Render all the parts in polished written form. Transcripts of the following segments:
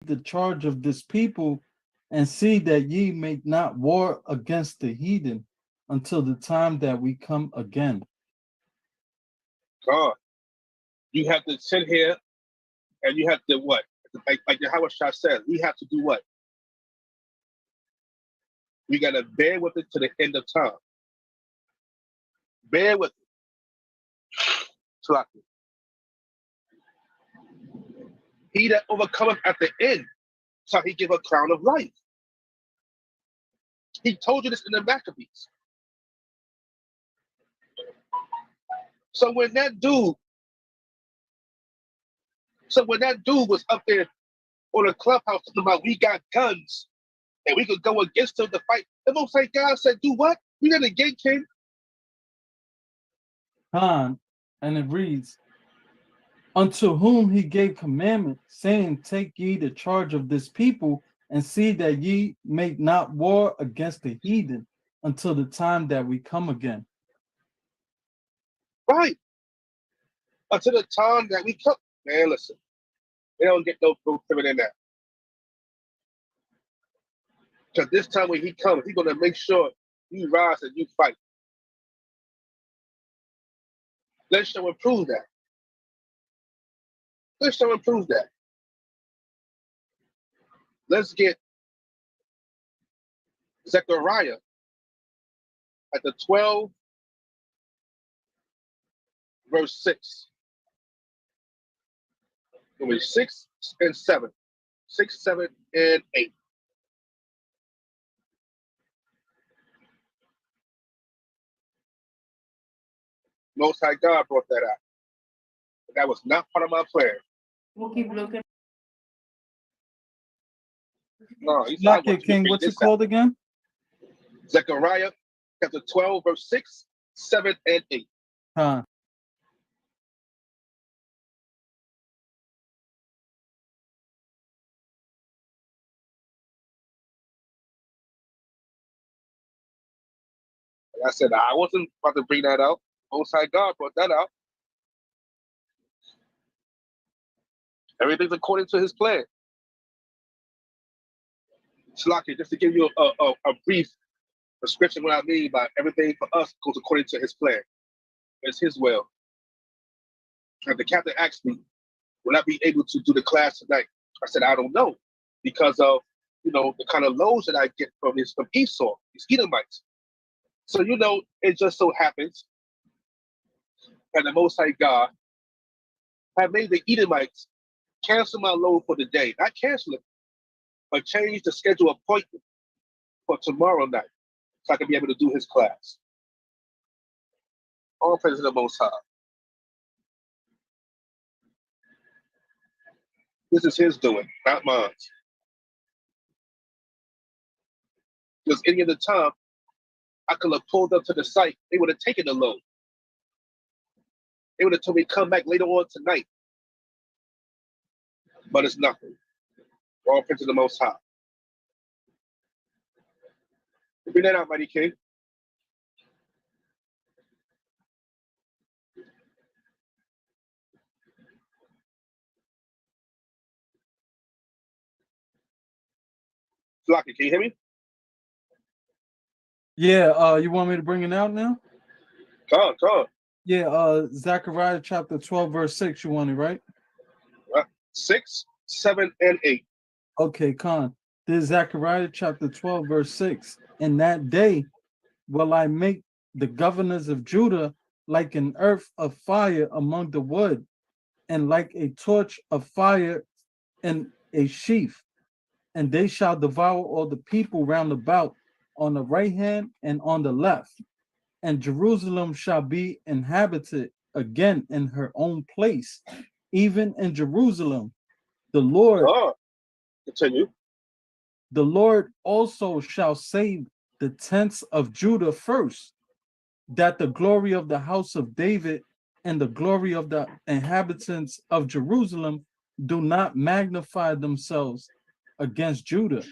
the charge of this people, and see that ye make not war against the heathen until the time that we come again. God, you have to sit here and you have to what? Like Yahweh Shah said, we have to do what? We got to bear with it to the end of time. Bear with it. Slacky. He that overcometh at the end shall he give a crown of life. He told you this in the Maccabees. So when that dude was up there on the clubhouse talking about we got guns and we could go against him to fight, the Most High God said, do what? We got a gate king. And it reads, unto whom he gave commandment, saying, take ye the charge of this people, and see that ye make not war against the heathen until the time that we come again. Right. Until the time that we come. Man, listen. They don't get no fulfillment in that. Because this time when he comes, he's going to make sure you rise and you fight. Let's show and prove that. Let's show and prove that. Let's get Zechariah at the 12, verse 6. It was 6 and 7. 6, 7, and 8. Most High God brought that out. But that was not part of my plan. We'll keep looking. No, he's not King, what's it called again? Zechariah chapter 12, verse 6, 7, and 8. Like I said, I wasn't about to bring that out. Most High God brought that out. Everything's according to his plan. Shalaki, just to give you a brief description of what I mean by everything for us goes according to his plan. It's his will. And the captain asked me, will I be able to do the class tonight? I said, I don't know, because of, the kind of loads that I get from Esau, these Edomites. So, it just so happens that the Most High God have made the Edomites cancel my load for the day. Not cancel it, but change the schedule appointment for tomorrow night so I can be able to do his class. All praise to the Most High. This is his doing, not mine. Because any other time, I could have pulled up to the site, they would have taken the load. They would have told me come back later on tonight. But it's nothing. All praise to the Most High. Bring that out, Mighty King. Flocky, can you hear me? Yeah, you want me to bring it out now? Come on. Yeah, Zechariah chapter 12, verse 6, you want it, right? 6, 7, and 8. Okay, this is Zechariah chapter 12, verse 6. In that day will I make the governors of Judah like an earth of fire among the wood, and like a torch of fire in a sheaf. And they shall devour all the people round about on the right hand and on the left. And Jerusalem shall be inhabited again in her own place, even in Jerusalem. The Lord, continue. The Lord also shall save the tents of Judah first, that the glory of the house of David and the glory of the inhabitants of Jerusalem do not magnify themselves against Judah.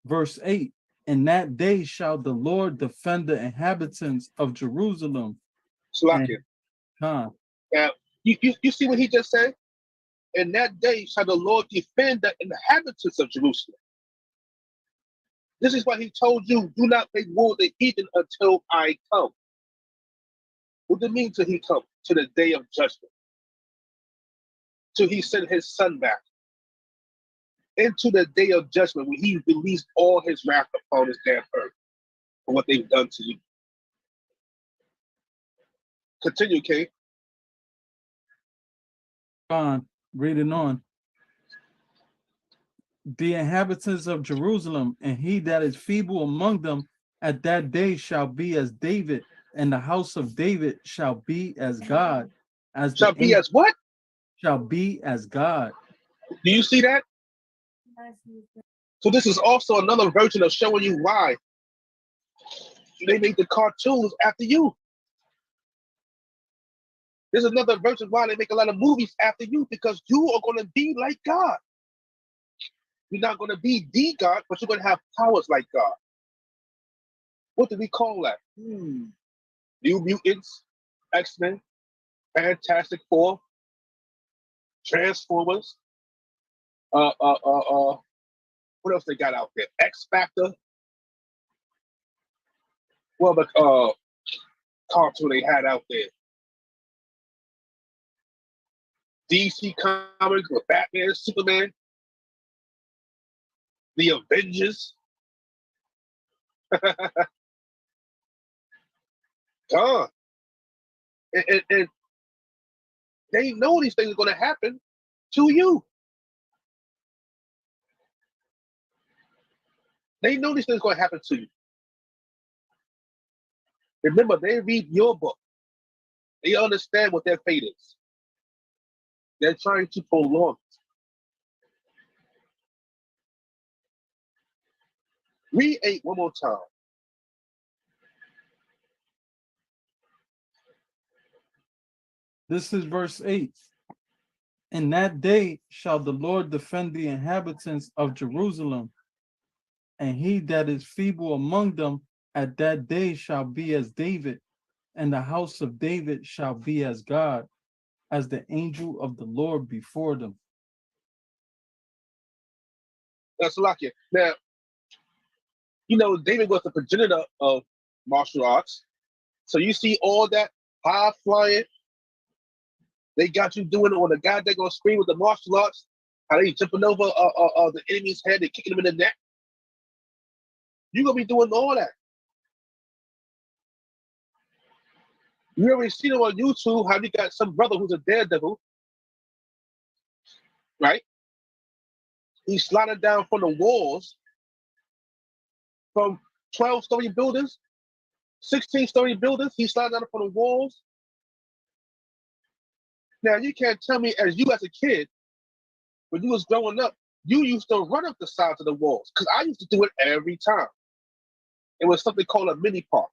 Verse 8, in that day shall the Lord defend the inhabitants of Jerusalem. Now, you see what he just said? In that day shall the Lord defend the inhabitants of Jerusalem. This is why he told you, do not make war with the heathen until I come. What does it mean till he come? To the day of judgment. Till he sent his son back. Into the day of judgment when he released all his wrath upon this damn earth for what they've done to you. Continue, Kate. On, reading on. The inhabitants of Jerusalem, and he that is feeble among them at that day shall be as David, and the house of David shall be as God, as Shall be as what? Shall be as God. Do you see that? So this is also another version of showing you why they make the cartoons after you. There's another version why they make a lot of movies after you, because you are going to be like God. You're not going to be the God, but you're going to have powers like God. What do we call that? New Mutants, X-Men, Fantastic Four, Transformers. What else they got out there? X Factor. Well, the cartoon they had out there. DC Comics with Batman, Superman, the Avengers. God. And they know these things are going to happen to you. They know these things are going to happen to you. Remember, they read your book. They understand what their fate is. They're trying to prolong it. Read 8 one more time. This is verse 8. In that day shall the Lord defend the inhabitants of Jerusalem, and he that is feeble among them at that day shall be as David, and the house of David shall be as God, as the angel of the Lord before them. That's lucky. Now, you know, David was the progenitor of martial arts. So you see all that high flying, they got you doing on the goddamn screen with the martial arts, how they jumping over the enemy's head, they kicking them in the neck. You're going to be doing all that. You already seen it on YouTube, how you got some brother who's a daredevil, right? He's sliding down from the walls from 12-story buildings, 16-story buildings. He's sliding down from the walls. Now, you can't tell me as a kid, when you was growing up, you used to run up the sides of the walls, because I used to do it every time. It was something called a mini park.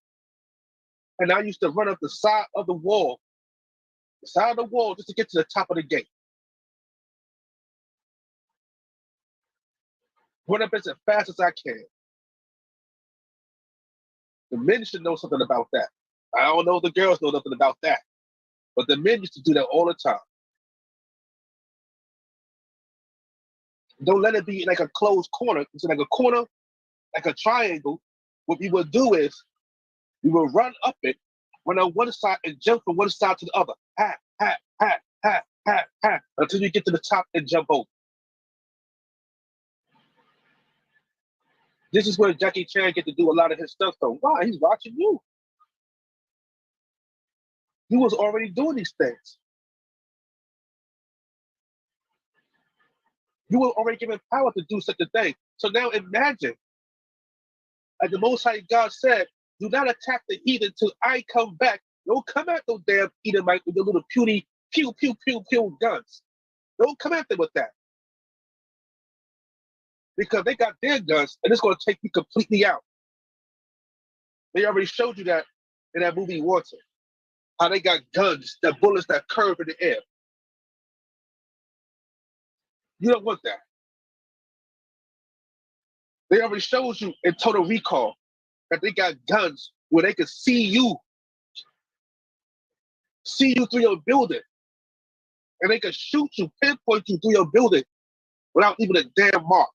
And I used to run up the side of the wall just to get to the top of the gate. Run up as fast as I can. The men should know something about that. I don't know if the girls know nothing about that. But the men used to do that all the time. Don't let it be like a closed corner. It's like a corner, like a triangle. What we would do is we will run up it, run on one side and jump from one side to the other. Ha, ha, ha, ha, ha, ha, until you get to the top and jump over. This is where Jackie Chan get to do a lot of his stuff though. Why? He's watching you. He was already doing these things. You were already given power to do such a thing. So now imagine, like the Most High God said, do not attack the heathen till I come back. Don't come at those damn Edomite with the little puny pew, pew, pew, pew guns. Don't come at them with that. Because they got their guns and it's going to take you completely out. They already showed you that in that movie Water. How they got guns, that bullets that curve in the air. You don't want that. They already showed you in Total Recall that they got guns where they can see you through your building. And they can shoot you, pinpoint you through your building without even a damn mark.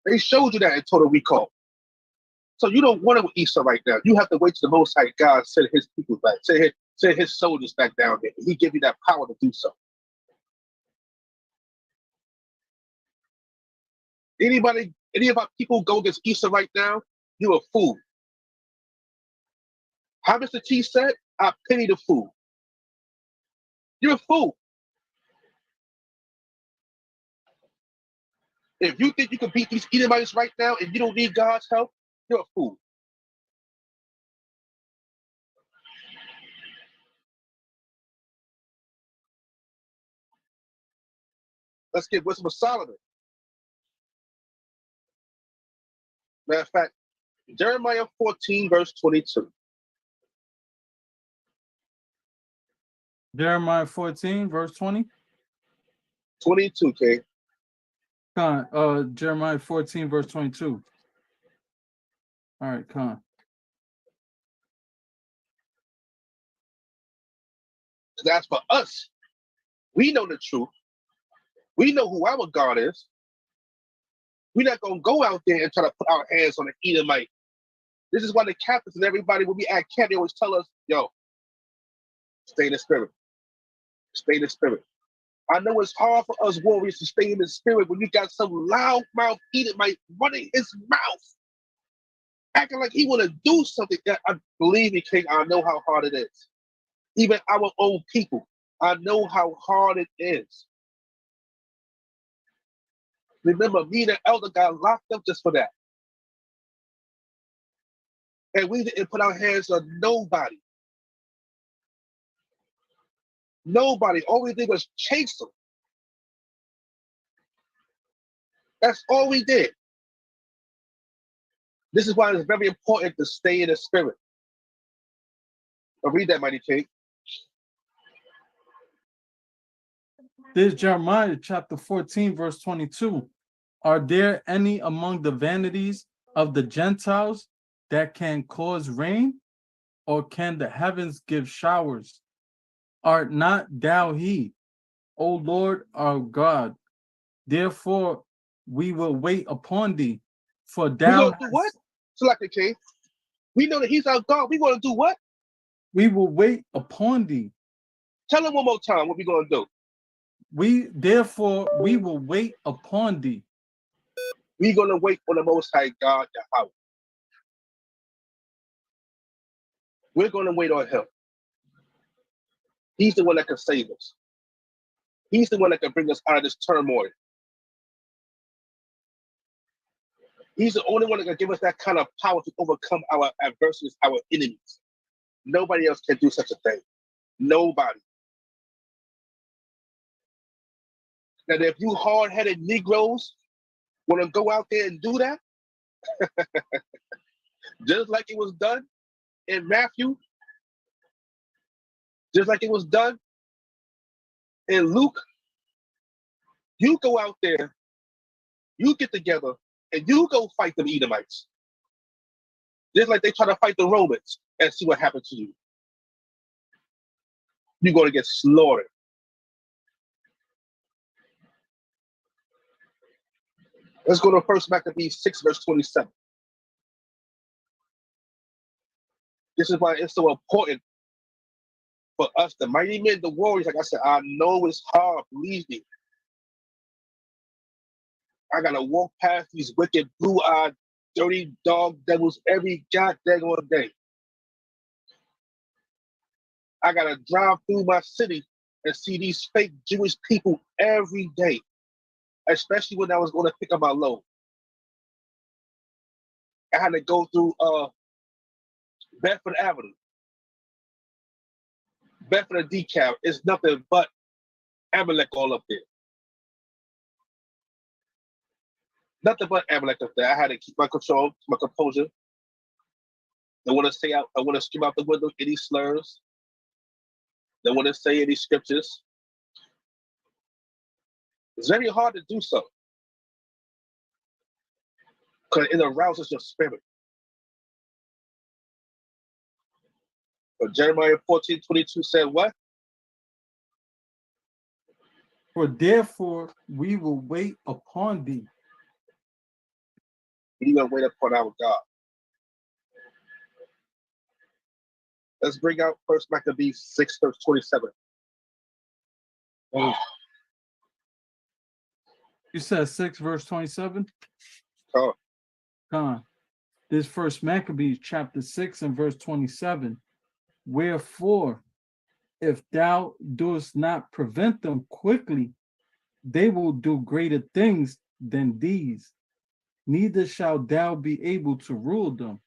They showed you that in Total Recall. So you don't want to Esau right now. You have to wait till the Most High God send his people back, send his soldiers back down there. He give you that power to do so. Any of our people go against Esau right now, you're a fool. How Mr. T said, I pity the fool. You're a fool. If you think you can beat these Edomites right now and you don't need God's help, you're a fool. Let's get wisdom of Solomon. Matter of fact, Jeremiah 14, verse 22. Jeremiah 14, verse 20. 22, okay? Jeremiah 14, verse 22. All right, come on. That's for us. We know the truth. We know who our God is. We're not going to go out there and try to put our hands on an Edomite. This is why the captains and everybody, when we at camp, they always tell us, yo, stay in the spirit. Stay in the spirit. I know it's hard for us warriors to stay in the spirit when you got some loudmouth Edomite running his mouth, acting like he want to do something. That I believe me, King, I know how hard it is. Even our own people, I know how hard it is. Remember, me and the elder got locked up just for that. And we didn't put our hands on nobody. Nobody. All we did was chase them. That's all we did. This is why it's very important to stay in the spirit. But read that, Mighty King. This is Jeremiah chapter 14, verse 22. Are there any among the vanities of the Gentiles that can cause rain, or can the heavens give showers? Art not thou he, O Lord our God? Therefore we will wait upon thee, for We thou gonna do what? Select the King. We know that he's our God. We gonna do what? we will wait upon thee. Tell him one more time what we gonna do. Therefore we will wait upon thee. We gonna wait on the Most High God, Yahweh. We're gonna wait on him. He's the one that can save us. He's the one that can bring us out of this turmoil. He's the only one that can give us that kind of power to overcome our adversaries, our enemies. Nobody else can do such a thing. Nobody. And if you hard-headed Negroes want to go out there and do that, just like it was done in Matthew, just like it was done in Luke, you go out there, you get together, and you go fight them Edomites. Just like they try to fight the Romans, and see what happened to you. You're going to get slaughtered. Let's go to 1 Maccabees 6, verse 27. This is why it's so important for us, the mighty men, the warriors. Like I said, I know it's hard, believe me. I got to walk past these wicked, blue-eyed, dirty dog devils every goddamn day. I got to drive through my city and see these fake Jewish people every day, especially when I was going to pick up my load. I had to go through Bedford Avenue. Bedford and DeKalb is nothing but Amalek all up there. Nothing but Amalek up there. I had to keep my control, my composure. Don't want to say out. I want to scream out the window any slurs. Don't want to say any scriptures. It's very hard to do so because it arouses your spirit. But Jeremiah 14:22 said what? For therefore we will wait upon thee. We're going to wait upon our God. Let's bring out First Maccabees 6, verse 27. Oh, You said 6, verse 27? God. Con. This First Maccabees chapter 6 and verse 27. Wherefore, if thou doest not prevent them quickly, they will do greater things than these. Neither shalt thou be able to rule them.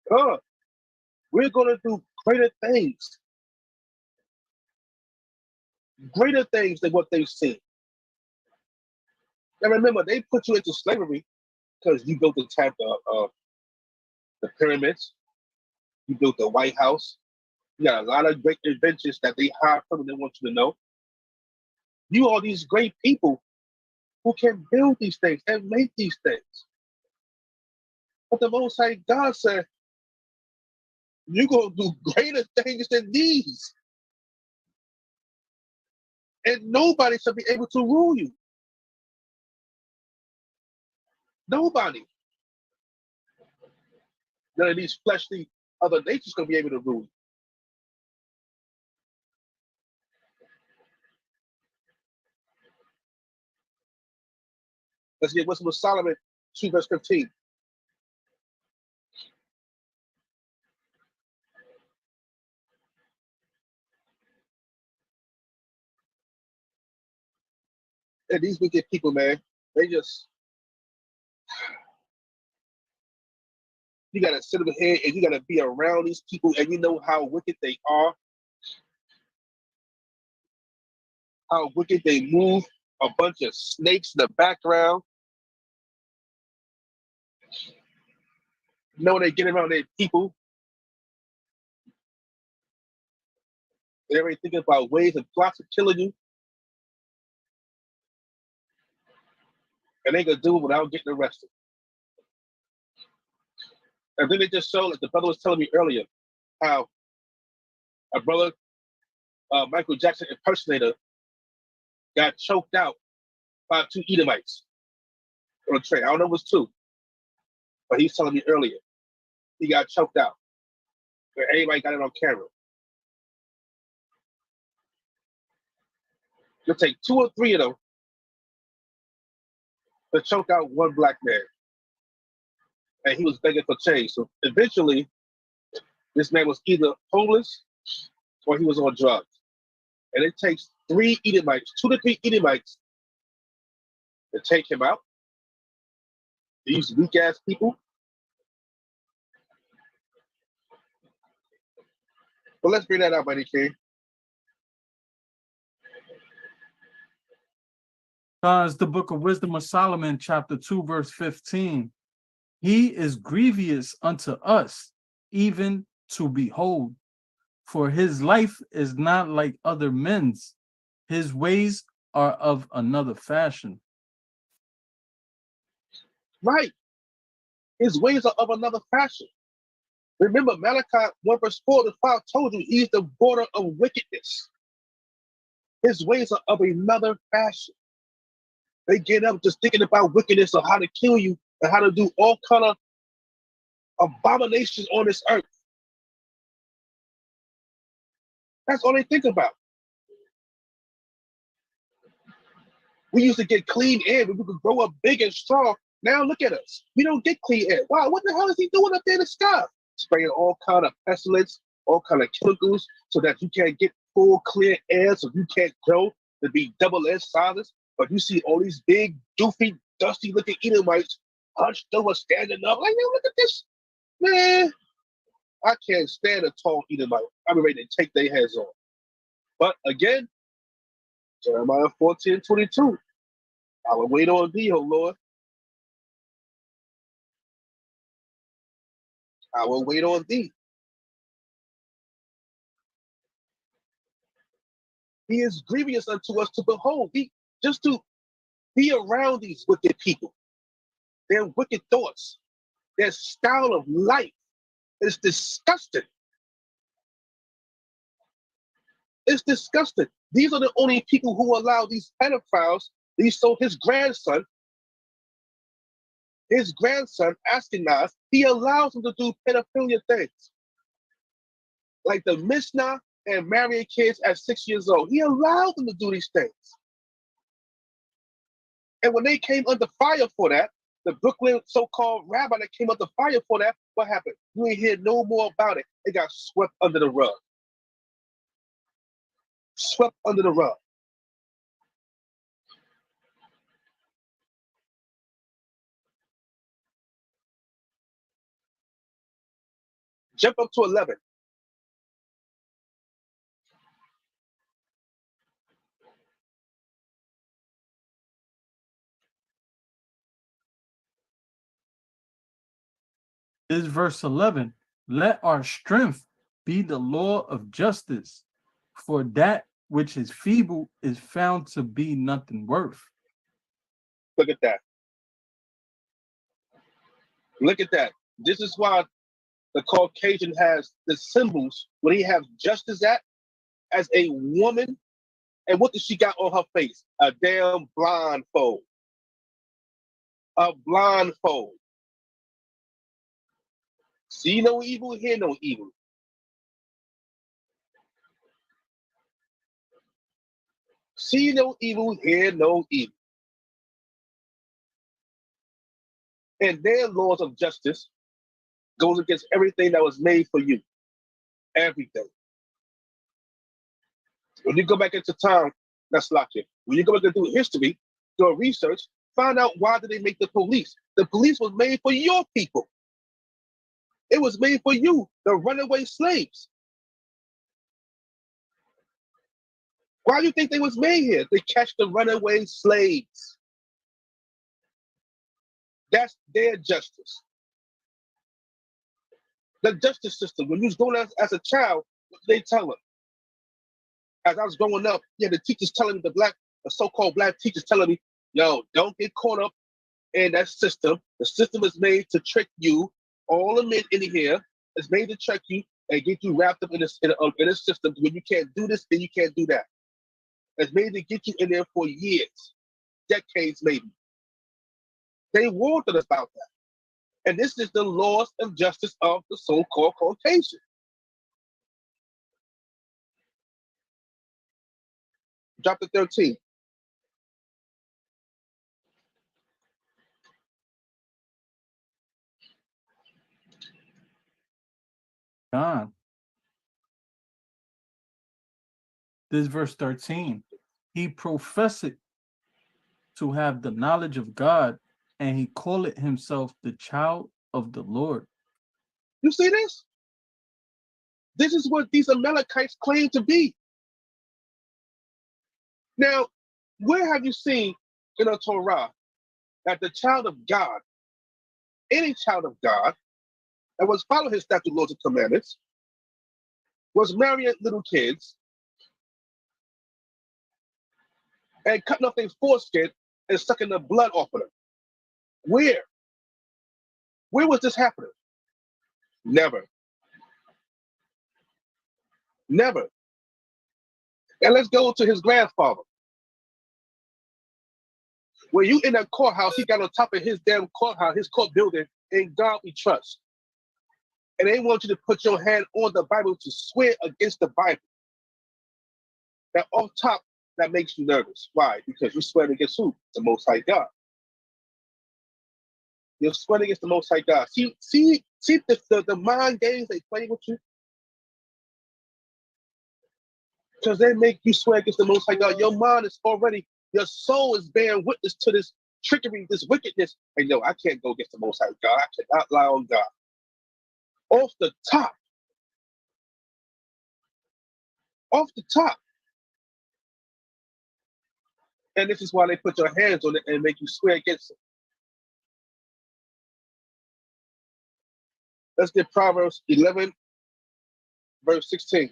God, we're going to do greater things than what they've seen. Now remember, they put you into slavery because you built the pyramids, you built the White House. You got a lot of great inventions that they hide from and they want you to know. You are these great people who can build these things and make these things. But the Most High God said, you're going to do greater things than these. And nobody shall be able to rule you. Nobody. None of these fleshly other natures going to be able to rule you. Let's get Wisdom of Solomon 2, verse 15. And these wicked people, man, they just, you got to sit over here and you got to be around these people and you know how wicked they are, how wicked they move, a bunch of snakes in the background. You know, they get around their people. They're already thinking about ways and plots of killing you. And they gonna do it without getting arrested. And then they just show, like the brother was telling me earlier, how a brother, Michael Jackson impersonator, got choked out by 2 Edomites on a train. I don't know if it was 2, but he's telling me earlier. He got choked out. And everybody got it on camera. You'll take 2 or 3 of them to choke out one black man. And he was begging for change. So eventually, this man was either homeless or he was on drugs. And it takes 3 Edomites, 2 to 3 Edomites, to take him out. These weak ass people. But let's bring that out, buddy King. It's the book of Wisdom of Solomon, chapter 2, verse 15. He is grievous unto us, even to behold. For his life is not like other men's. His ways are of another fashion. Right. His ways are of another fashion. Remember, Malachi 1 verse 4 to 5 told you he's the border of wickedness. His ways are of another fashion. They get up just thinking about wickedness or how to kill you and how to do all kind of abominations on this earth. That's all they think about. We used to get clean air, but we could grow up big and strong. Now look at us. We don't get clean air. Wow, what the hell is he doing up there in the sky? Spraying all kind of pestilence, all kind of chemicals, so that you can't get full clear air, so you can't grow to be double-edged sizes. But you see all these big, doofy, dusty-looking Edomites hunched over, standing up. Like, yo, look at this. Man, I can't stand a tall Edomite. I'm ready to take their heads off. But again, Jeremiah 14:22. I will wait on thee, O Lord. I will wait on thee. He is grievous unto us to behold. Just to be around these wicked people. Their wicked thoughts, Their style of life is disgusting. It's disgusting. These are the only people who allow these pedophiles, his grandson, Ashkenaz, he allows them to do pedophilia things. Like the Mishnah and marrying kids at 6 years old. He allowed them to do these things. And when they came under fire for that, the Brooklyn so-called rabbi that came under fire for that, what happened? You ain't hear no more about it. It got swept under the rug. Swept under the rug. Jump up to 11. This is verse 11. Let our strength be the law of justice, for that which is feeble is found to be nothing worth. Look at that. Look at that. This is why the Caucasian has the symbols when he has justice at as a woman. And what does she got on her face? A damn blindfold. A blindfold. See no evil, hear no evil. See no evil, hear no evil. And their laws of justice goes against everything that was made for you. Everything. When you go back into time, that's lucky. When you go back into history, do research, find out why did they make the police. The police was made for your people. It was made for you, the runaway slaves. Why do you think they was made here? To catch the runaway slaves. That's their justice. The justice system, when you was going as a child, what did they tell them? As I was growing up, yeah, the teachers telling me, the so-called black teachers telling me, yo, don't get caught up in that system. The system is made to trick you. All the men in here is made to trick you and get you wrapped up in a system when you can't do this, then you can't do that. It's made to get you in there for years, decades maybe. They warned us about that. And this is the laws and justice of the so-called Caucasian. Chapter 13. God. This is verse 13. He professed to have the knowledge of God, and he called himself the child of the Lord. You see this? This is what these Amalekites claim to be. Now, where have you seen in the Torah that the child of God, any child of God, that was following his statute, laws, and commandments, was marrying little kids and cutting off their foreskin and sucking the blood off of them? Where? Where was this happening? Never. Never. And let's go to his grandfather. When you in that courthouse, he got on top of his damn courthouse, his court building, in God we trust. And they want you to put your hand on the Bible to swear against the Bible. That off top, that makes you nervous. Why? Because you're swearing against who? The Most High God. You're swearing against the Most High God. See the mind games they play with you? Because they make you swear against the Most High God. Your mind is already, your soul is bearing witness to this trickery, this wickedness. And no, I can't go against the Most High God. I cannot lie on God. Off the top. Off the top. And this is why they put your hands on it and make you swear against it. Let's get Proverbs 11, verse 16.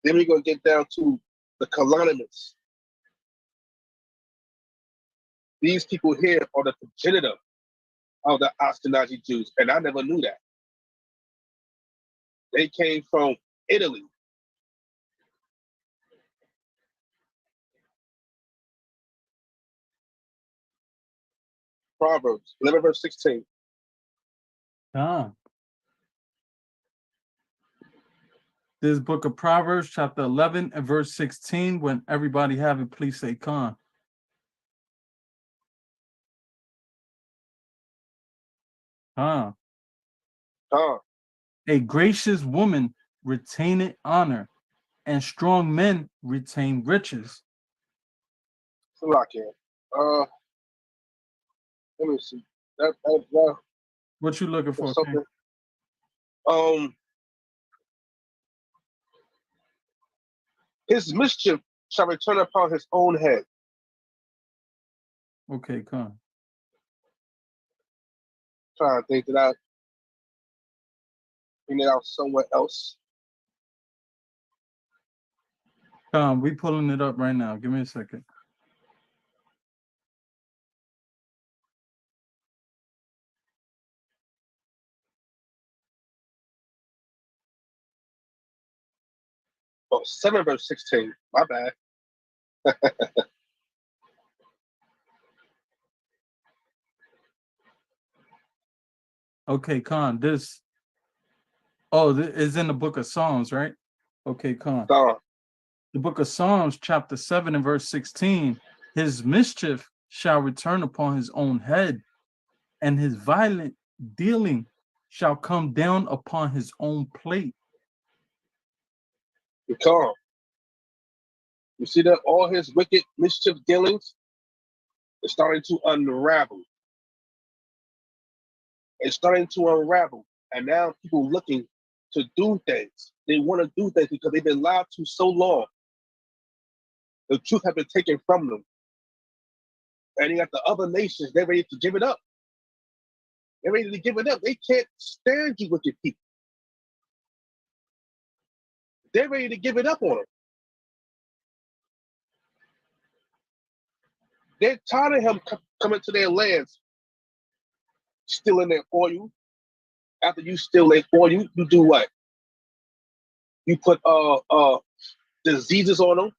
Then we're going to get down to the Kalanites. These people here are the progenitor of the Ashkenazi Jews, and I never knew that. They came from Italy. Proverbs 11 verse 16. This book of Proverbs, chapter 11 and verse 16. When everybody have it, please say Khan. Khan. A gracious woman retaineth honor, and strong men retain riches. So I can. Let me see. That What you looking for? Something. His mischief shall return upon his own head. Okay, Khan. Trying to think that I bring it out somewhere else. Khan, we pulling it up right now. Give me a second. Oh, 7 verse 16. My bad. Okay, Khan. This is in the book of Psalms, right? Okay, Khan. The book of Psalms, chapter 7 and verse 16. His mischief shall return upon his own head, and his violent dealing shall come down upon his own plate. Because you see that all his wicked mischief dealings is starting to unravel. It's starting to unravel. And now people looking to do things. They want to do things because they've been lied to so long. The truth has been taken from them. And you got the other nations, they're ready to give it up. They're ready to give it up. They can't stand you with your people. They're ready to give it up on them. They're tired of him coming to their lands, stealing their oil. After you steal their oil, you do what? You put diseases on them,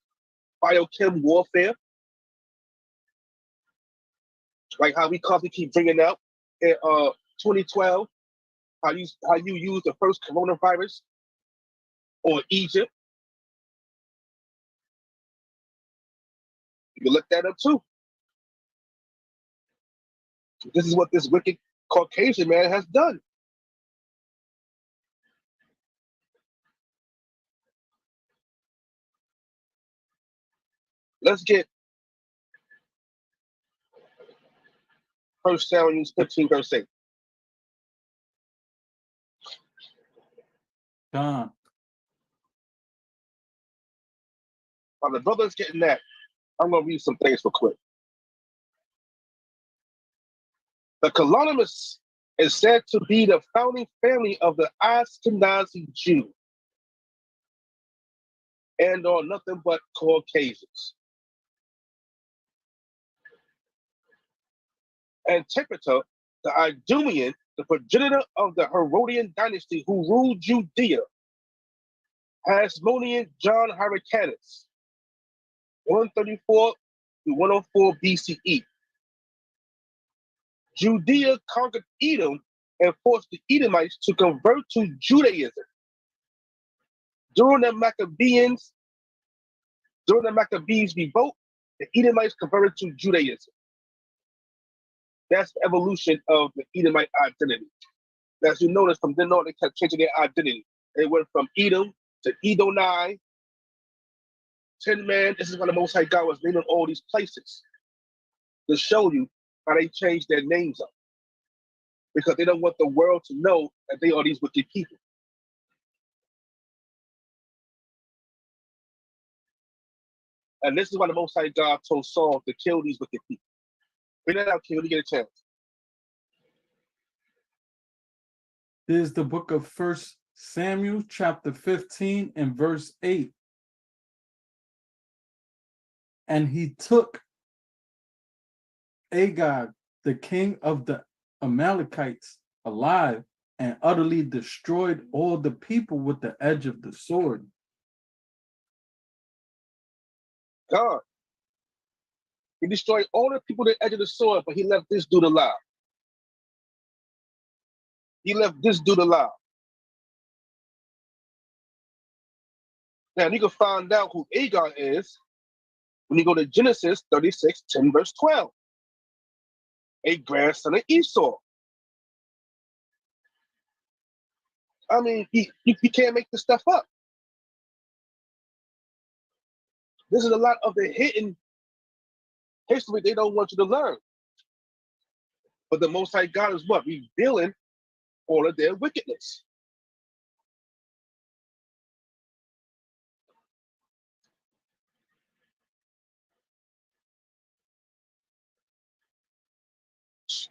biochem warfare, like how we constantly keep bringing out in 2012, how you use the first coronavirus on Egypt. You can look that up too. This is what this wicked Caucasian man has done. Let's get 1 Samuel 15 verse 8. Khan. While the brother's getting that, I'm going to read some things real quick. The Kalanites is said to be the founding family of the Ashkenazi Jew and are nothing but Caucasians. Antipater, the Idumean, the progenitor of the Herodian dynasty who ruled Judea, Hasmonean John Hyrcanus, 134 to 104 BCE. Judea conquered Edom and forced the Edomites to convert to Judaism. During the Maccabees revolt, the Edomites converted to Judaism. That's the evolution of the Edomite identity. As you notice, from then on, they kept changing their identity. They went from Edom to Edonai, Tin Man. This is when the Most High God was naming all these places to show you how they changed their names up. Because they don't want the world to know that they are these wicked people. And this is why the Most High God told Saul to kill these wicked people. Bring that out, King, when you get a chance. This is the book of 1 Samuel, chapter 15 and verse 8. And he took Agag, the king of the Amalekites, alive, and utterly destroyed all the people with the edge of the sword. God. He destroyed all the people at the edge of the sword, but he left this dude alive. He left this dude alive. Now, you can find out who Agag is when you go to Genesis 36, 10, verse 12. A grandson of Esau. I mean, you can't make this stuff up. This is a lot of the hidden history they don't want you to learn. But the Most High God is what? Revealing all of their wickedness.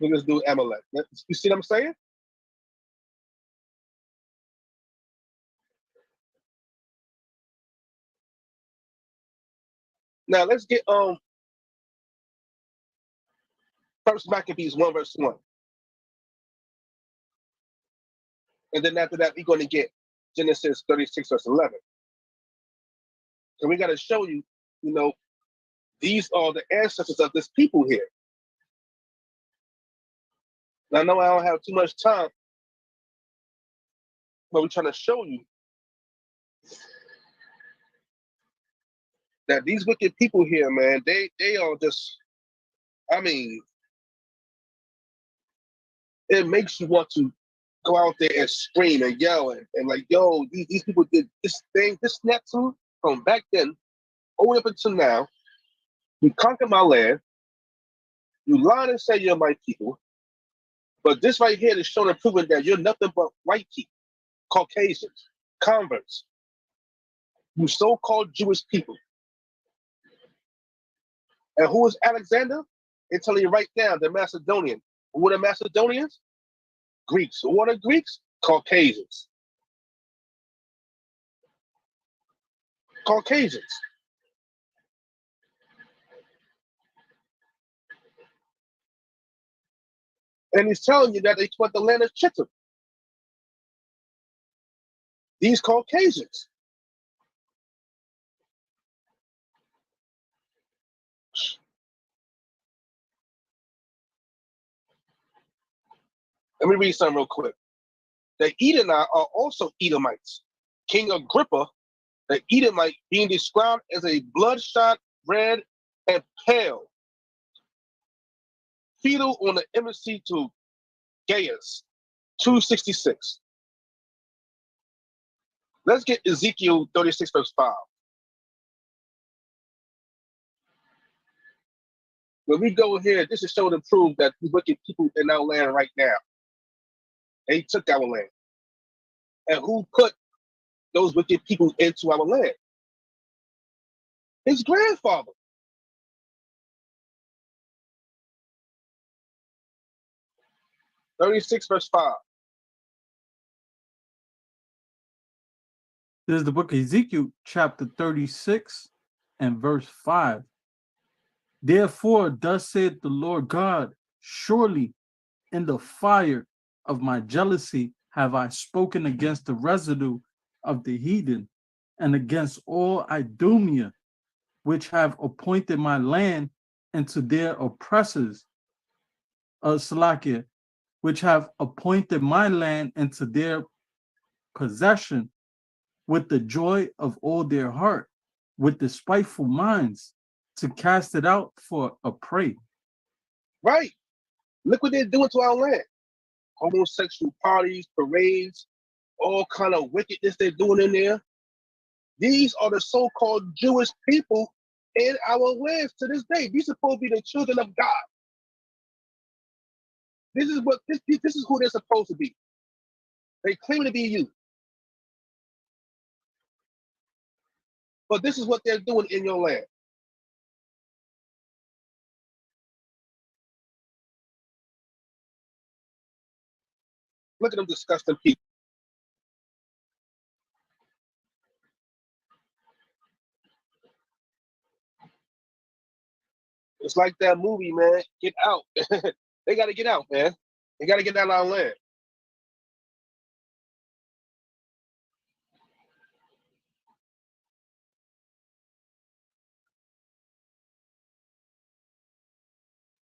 Look at this dude Amalek. You see what I'm saying? Now let's get First Maccabees 1 verse 1. And then after that, we're going to get Genesis 36 verse 11. So we got to show you, these are the ancestors of this people here. Now, I know I don't have too much time, but we're trying to show you that these wicked people here, man, they are just, I mean, it makes you want to go out there and scream and yell and like, yo, these people did this thing, this Neptune from back then, all the way up until now. You conquer my land, you lie and say you're my people, but this right here is showing and proving that you're nothing but white people, Caucasians, converts, you so-called Jewish people. And who is Alexander? They tell you right now, the Macedonian. Who are the Macedonians? Greeks. Who are the Greeks? Caucasians. Caucasians. And he's telling you that they want the land of Chittim. These Caucasians. Let me read something real quick. The Edomite are also Edomites. King Agrippa, the Edomite, being described as a bloodshot, red, and pale, fetal on the embassy to Gaius, 266. Let's get Ezekiel 36, verse 5. When we go here, this is showing and prove that the wicked people in our land right now, they took our land. And who put those wicked people into our land? His grandfather. "36 verse 5. This is the book of Ezekiel, chapter 36 and verse 5. Therefore, thus saith the Lord God, surely in the fire of my jealousy have I spoken against the residue of the heathen and against all Idumea, which have appointed my land into their oppressors, Salakia, which have appointed my land into their possession with the joy of all their heart, with the spiteful minds, to cast it out for a prey." Right. Look what they're doing to our land. Homosexual parties, parades, all kind of wickedness they're doing in there. These are the so-called Jewish people in our lands to this day. These are supposed to be the children of God. This is what this is who they're supposed to be. They claim to be you. But this is what they're doing in your land. Look at them disgusting people. It's like that movie, man. Get out. They got to get out, man. They got to get out of our land.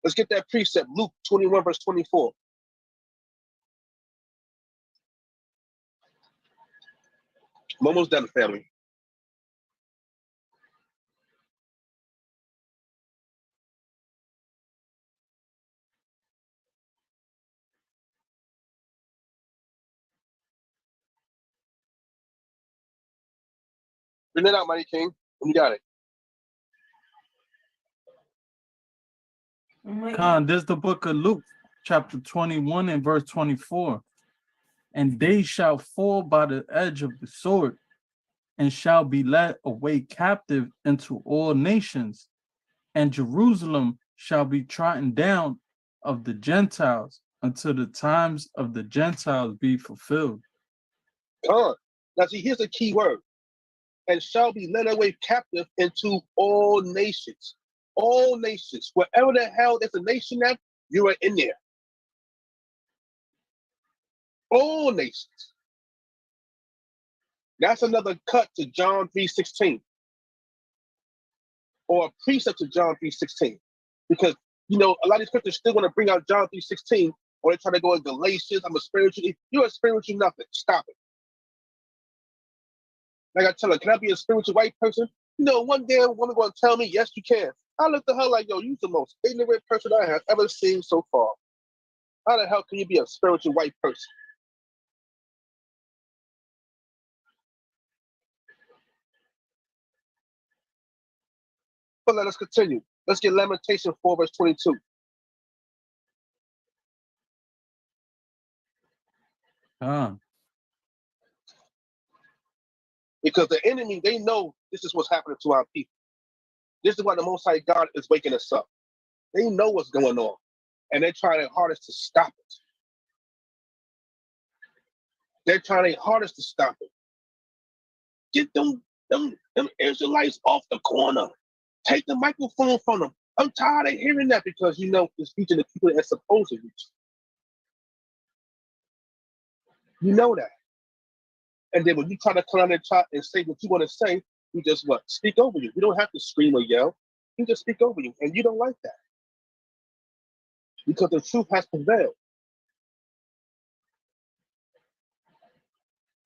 Let's get that precept. Luke 21, verse 24. I'm almost done, family. Bring it out, Mighty King. You got it. Khan, this is the book of Luke, chapter 21 and verse 24. And they shall fall by the edge of the sword, and shall be led away captive into all nations, and Jerusalem shall be trodden down of the Gentiles until the times of the Gentiles be fulfilled. Now, see, here's the key word. And shall be led away captive into all nations. All nations. Wherever the hell there's a nation at, you are in there. All nations. That's another cut to John 3:16. Or a precept to John 3:16. Because, you know, a lot of these Christians still want to bring out John 3:16, or they try to go in Galatians. I'm a spiritual. You're a spiritual nothing. Stop it. Like I tell her, can I be a spiritual white person? You know, one day a woman going to tell me, yes, you can. I looked at her like, yo, you're the most ignorant person I have ever seen so far. How the hell can you be a spiritual white person? But let us continue. Let's get Lamentation 4, verse 22. Because the enemy, they know this is what's happening to our people. This is why the Most High God is waking us up. They know what's going on, and they're trying their hardest to stop it. They're trying their hardest to stop it. Get them Israelites off the corner. Take the microphone from them. I'm tired of hearing that because, you know, it's reaching the people that's supposed to reach. You know that. And then when you try to come on and try and say what you want to say, we just what? Speak over you. We don't have to scream or yell. We just speak over you. And you don't like that. Because the truth has prevailed.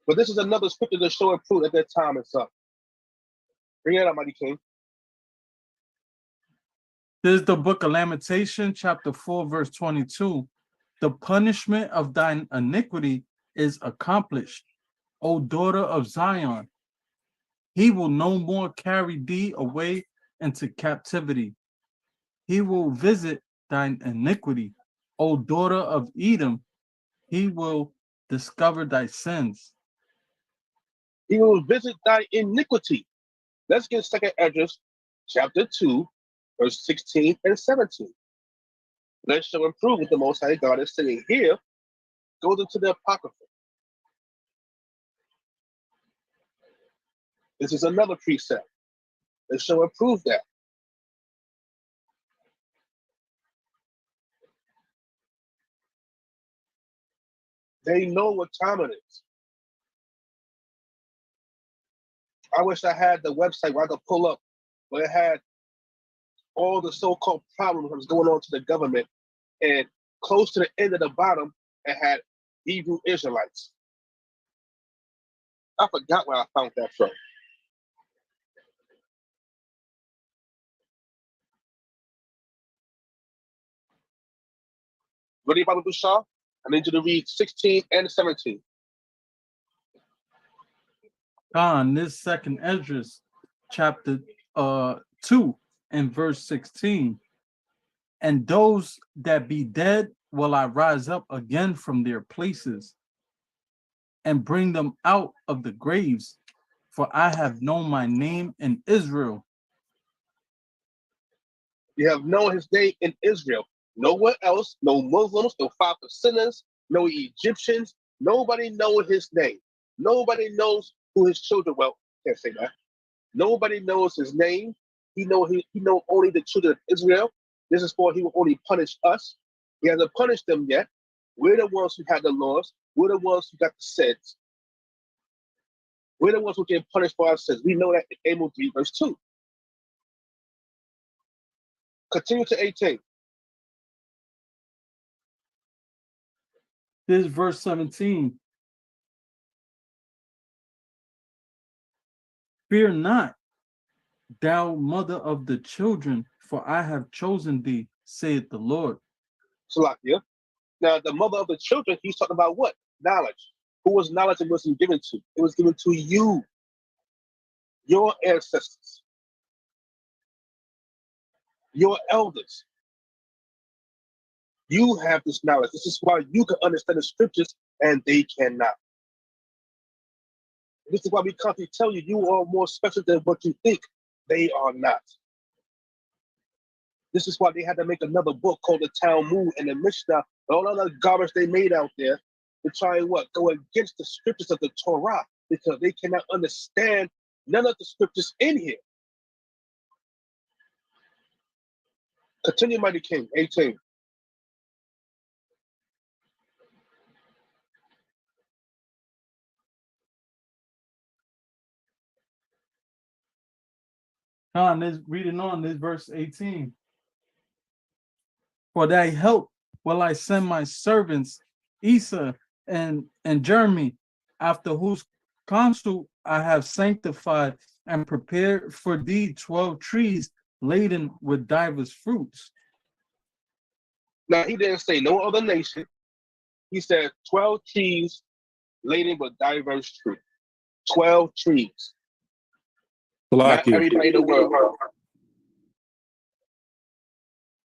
But this is another scripture to show and prove that their time is up. Bring it up, Mighty King. This is the book of Lamentation, chapter 4, verse 22. The punishment of thine iniquity is accomplished, O daughter of Zion. He will no more carry thee away into captivity. He will visit thine iniquity, O daughter of Edom. He will discover thy sins. He will visit thy iniquity. Let's get 2nd Esdras, chapter 2, verse 16 and 17. Let's show and prove what the Most High God is saying here. Goes into the Apocrypha. This is another precept. Let's show and prove that. They know what time it is. I wish I had the website where I could pull up where it had all the so-called problems that was going on to the government, and close to the end of the bottom, it had Hebrew Israelites. I forgot where I found that from. Ready, Baba Bashar? I need you to read 16 and 17. On this 2nd Esdras, chapter 2 and verse 16. And those that be dead will I rise up again from their places and bring them out of the graves, for I have known my name in Israel. You have known his name in Israel. Nowhere else, no Muslims, no 5 sinners, no Egyptians. Nobody knows his name. Nobody knows who his children, well, can't say that. Nobody knows his name. He know only the children of Israel. This is for he will only punish us. He hasn't punished them yet. We're the ones who had the laws. We're the ones who got the sins. We're the ones who get punished for our sins. We know that in Amos 3, verse 2. Continue to 18. This is verse 17. Fear not, thou mother of the children, for I have chosen thee, saith the Lord. Salakia. Now, the mother of the children, he's talking about what? Knowledge. Who was knowledge and wisdom given to? It was given to you, your ancestors, your elders. You have this knowledge. This is why you can understand the scriptures and they cannot. This is why we constantly tell you, you are more special than what you think. They are not. This is why they had to make another book called the Talmud and the Mishnah, all other garbage they made out there to try and what? Go against the scriptures of the Torah, because they cannot understand none of the scriptures in here. Continue, Mighty King, 18. Reading on this verse 18. For thy help will I send my servants Esau and Jeremy, after whose counsel I have sanctified and prepared for thee 12 trees laden with divers fruits. Now, he didn't say no other nation. He said 12 trees laden with diverse fruit. 12 trees. Not everybody in the world.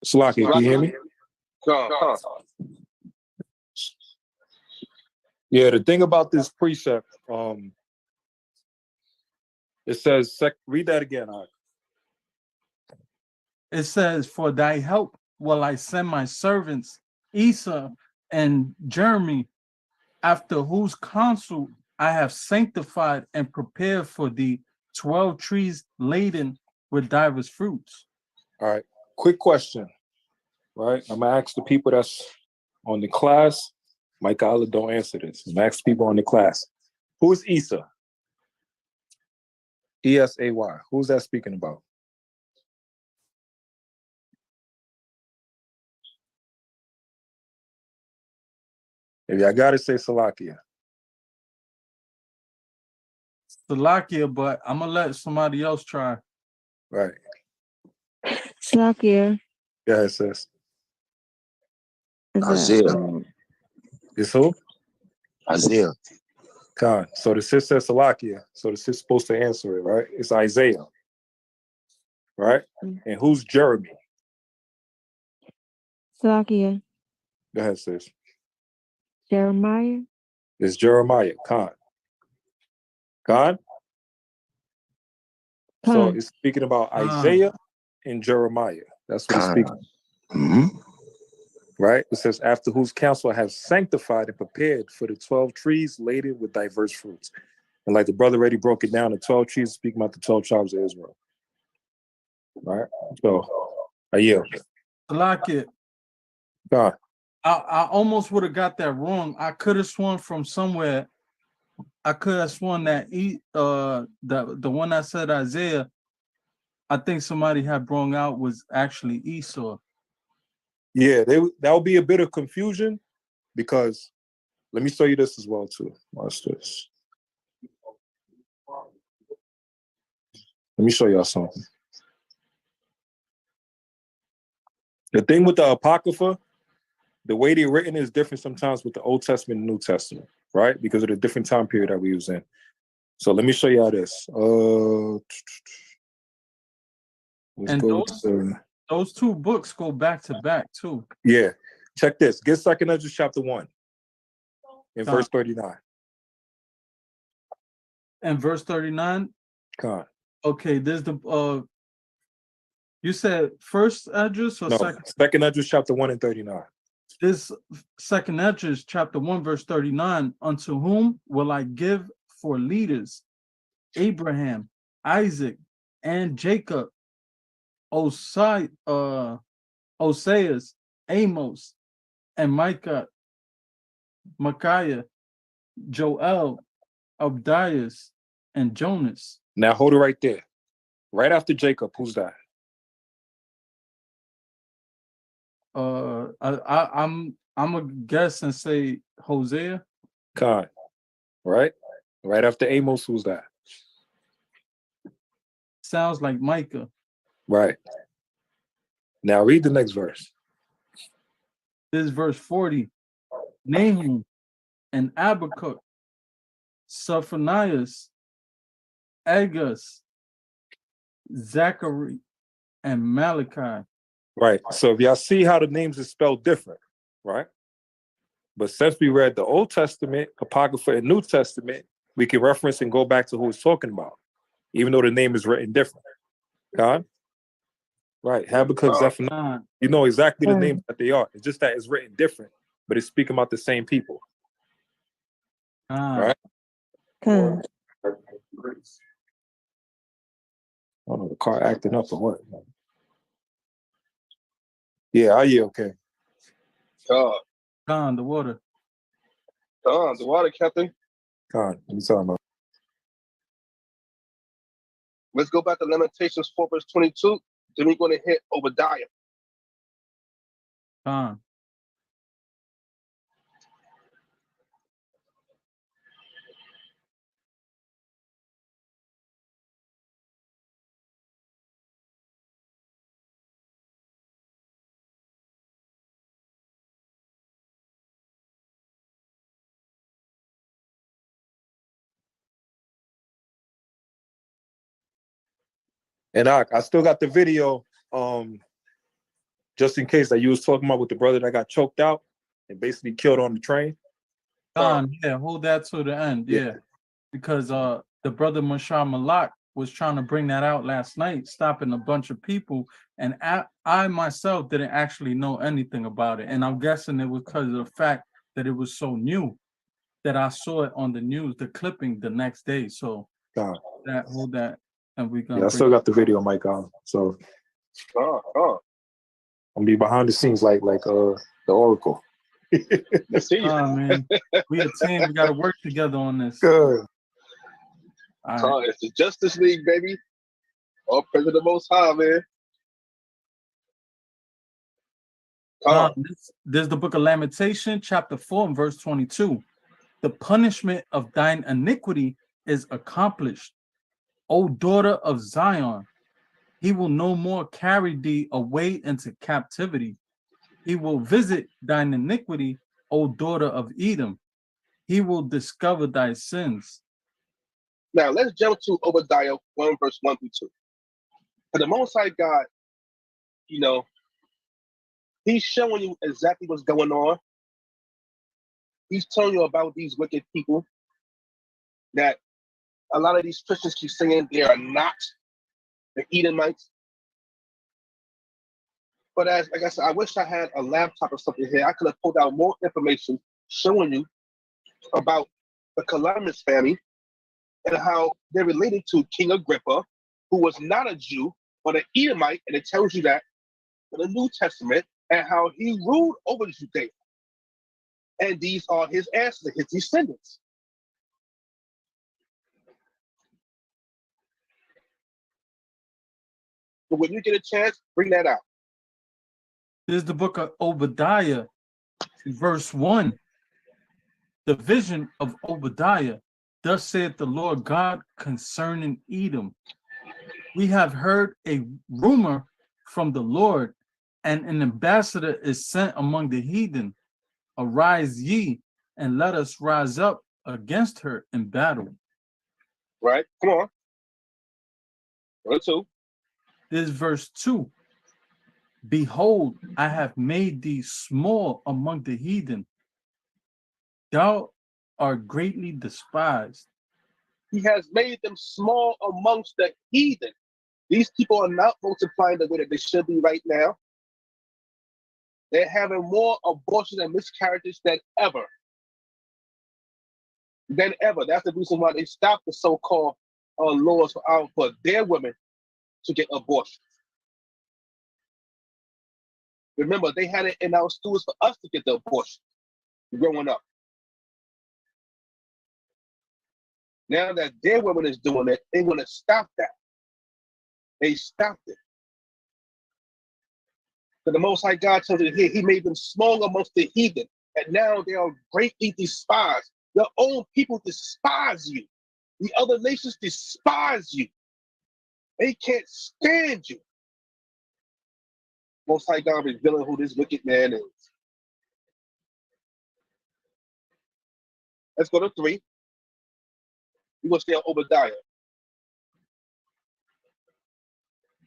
Salaki, can you hear me? Yeah, the thing about this precept, it says, read that again. It says, for thy help will I send my servants Esau and Jeremy, after whose counsel I have sanctified and prepared for thee 12 trees laden with divers fruits. All right, quick question, right? I'm gonna ask the people that's on the class. Miyachaahlah, don't answer this. I'm gonna ask people on the class. Who is Esau? E-S-A-Y. Who's that speaking about? Maybe I gotta say Salakia. Salakia, but I'm gonna let somebody else try. Right. Salakia. Yeah, it says. Isaiah. It's who? Isaiah. Khan. So the sis says Salakia. So the sis supposed to answer it, right? It's Isaiah. Right? And who's Jeremy? Salakia. Go ahead, sis. Jeremiah. It's Jeremiah. Khan. Khan? So it's speaking about Isaiah and Jeremiah. That's what it's speaking. Mm-hmm. Right? It says, after whose counsel I have sanctified and prepared for the 12 trees laden with diverse fruits. And like the brother already broke it down, the 12 trees speaking about the 12 tribes of Israel. Right? So, I yield. Salakia. God. I almost would have got that wrong. I could have sworn from somewhere. I could have sworn that the one that said Isaiah, I think somebody had brought out was actually Esau. Yeah, that would be a bit of confusion, because let me show you this as well too. Watch this. Let me show y'all something. The thing with the Apocrypha, the way they're written is different sometimes with the Old Testament and New Testament, right? Because of the different time period that we was in. So let me show y'all this. Those two books go back to back too. Yeah. Check this. Get 2nd Ezra chapter 1 in verse 39. And verse 39? Come on. Okay, there's the you said 1st Esdras or 2nd Ezra chapter 1 and 39. This 2nd Esdras chapter 1 verse 39, unto whom will I give for leaders Abraham, Isaac, and Jacob, Oseas, Amos, and Micaiah, Joel, Abdias, and Jonas. Now hold it right there. Right after Jacob, who's that? I'm gonna guess and say Hosea. Khan. Right? Right after Amos, who's that? Sounds like Micah. Right. Now read the next verse. This is verse 40. Nahum and Habakkuk, Sophonias, Agus, Zachary, and Malachi. Right. So if y'all see how the names are spelled different, right? But since we read the Old Testament, Apocrypha, and New Testament, we can reference and go back to who it's talking about, even though the name is written different. God? Right. Habakkuk, Zephaniah, you know exactly the names that they are. It's just that it's written different, but it's speaking about the same people. Right? Khan. I don't know, the car acting up or what? Yeah, are you okay? Gone, the water. The water, Captain. God, what you talking about? Let's go back to Lamentations 4, verse 22. Then we're going to hit Obadiah. Gone. And I still got the video, just in case that you was talking about with the brother that got choked out and basically killed on the train. Gone. Yeah, hold that to the end. Yeah. Because the brother Miyachaahlah was trying to bring that out last night, stopping a bunch of people, and I myself didn't actually know anything about it, and I'm guessing it was because of the fact that it was so new that I saw it on the news, the clipping the next day. So hold that, and we gonna. Yeah, I still got the video, Mike. So I'm gonna be behind the scenes like the Oracle. Man, we a team. We gotta work together on this. Good. Right. It's the Justice League, baby. All praise to the Most High, man. This is the book of Lamentation, chapter 4, and verse 22. The punishment of thine iniquity is accomplished, O daughter of Zion. He will no more carry thee away into captivity. He will visit thine iniquity, O daughter of Edom. He will discover thy sins. Now let's jump to Obadiah 1, verse 1 through 2. For the Most High God, you know, he's showing you exactly what's going on. He's telling you about these wicked people that a lot of these Christians keep saying they are not the Edomites. But like I said, I wish I had a laptop or something here. I could have pulled out more information showing you about the Calamus family and how they're related to King Agrippa, who was not a Jew, but an Edomite, and it tells you that in the New Testament, and how he ruled over Judea. And these are his ancestors, his descendants. But when you get a chance, bring that out. This is the book of Obadiah, verse 1. The vision of Obadiah. Thus saith the Lord God concerning Edom. We have heard a rumor from the Lord, and an ambassador is sent among the heathen. Arise ye, and let us rise up against her in battle. Right, come on. Verse 2. This is verse 2. Behold, I have made thee small among the heathen. Thou art greatly despised. He has made them small amongst the heathen. These people are not multiplying the way that they should be right now. They're having more abortions and miscarriages than ever. That's the reason why they stopped the so-called laws for their women to get abortions. Remember, they had it in our schools for us to get the abortion growing up. Now that their women is doing it, they want to stop that. They stopped it. So the Most High God tells you here, he made them small amongst the heathen, and now they are greatly despised. Your own people despise you. The other nations despise you. They can't stand you. Most High God revealing who this wicked man is. Let's go to 3. We're going to stay on Obadiah.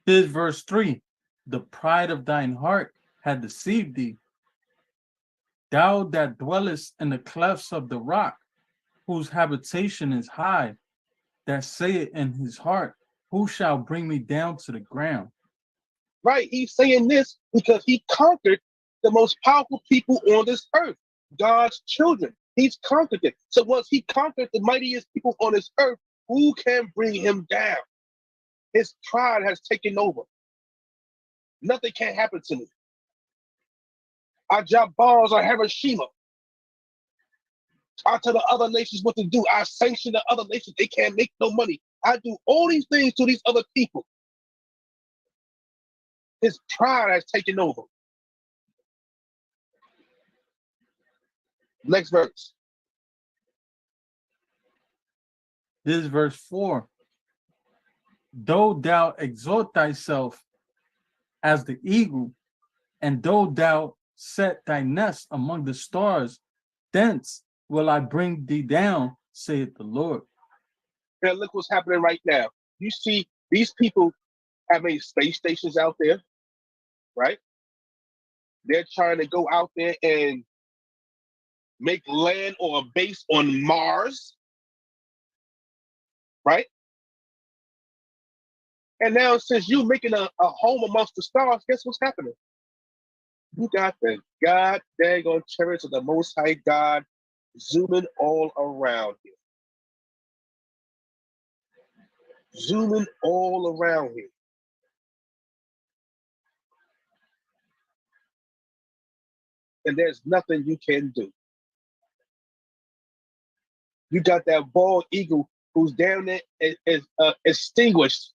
Here's verse 3. The pride of thine heart had deceived thee. Thou that dwellest in the clefts of the rock, whose habitation is high, that saith in his heart, who shall bring me down to the ground? Right, he's saying this because he conquered the most powerful people on this earth, God's children. He's conquered it. So once he conquered the mightiest people on this earth, who can bring him down? His pride has taken over. Nothing can happen to me. I drop bombs on Hiroshima. I tell the other nations what to do. I sanction the other nations. They can't make no money. I do all these things to these other people. His pride has taken over. Next verse. This is verse 4. Though thou exalt thyself as the eagle, and though thou set thy nest among the stars, thence will I bring thee down, saith the Lord. Now look what's happening right now. You see, these people have made space stations out there, right? They're trying to go out there and make land or a base on Mars, right? And now since you making a home amongst the stars, guess what's happening? You got the God daggone chariots of the Most High God zooming all around here. Zooming all around here. And there's nothing you can do. You got that bald eagle who's down there is extinguished,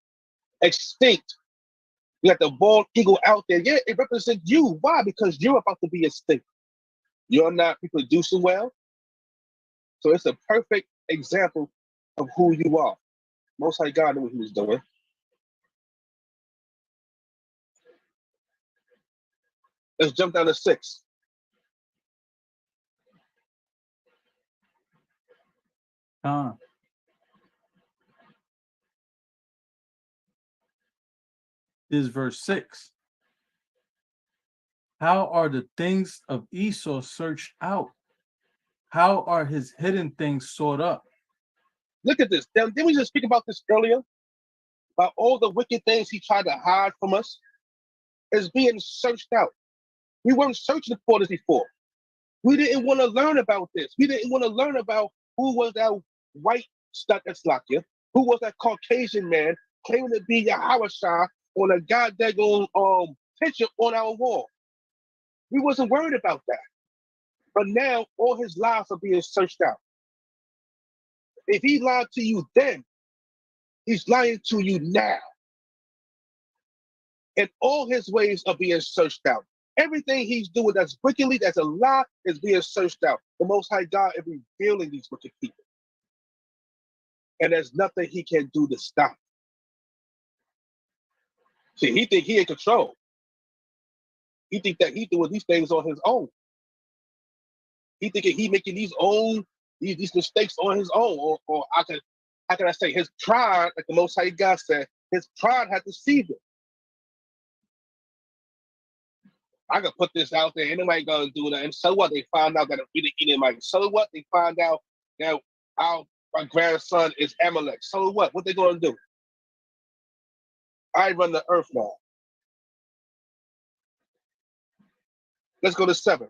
extinct. You got the bald eagle out there. Yeah, it represents you. Why? Because you're about to be extinct. You're not reproducing well. So it's a perfect example of who you are. Most High God knew what he was doing. Let's jump down to 6. This is verse 6. How are the things of Esau searched out? How are his hidden things sought up? Look at this. Didn't we just speak about this earlier? About all the wicked things he tried to hide from us is being searched out. We weren't searching for this before. We didn't want to learn about this. We didn't want to learn about who was that white Czechoslovakia, who was that Caucasian man claiming to be Miyachaahlah on a goddamn picture on our wall. We wasn't worried about that. But now all his lies are being searched out. If he lied to you then, he's lying to you now. And all his ways are being searched out. Everything he's doing that's wickedly, that's a lie, is being searched out. The Most High God is revealing these wicked people. And there's nothing he can do to stop. See, he think he in control. He think that he doing these things on his own. He thinking he making these mistakes on his own. Or how can I say, his pride, like the Most High God said, his pride had deceived him. I could put this out there, anybody gonna do that. And so what? They find out that we didn't eat anybody. So what? They find out that my grandson is Amalek. So what? What they gonna do? I run the earth now. Let's go to 7.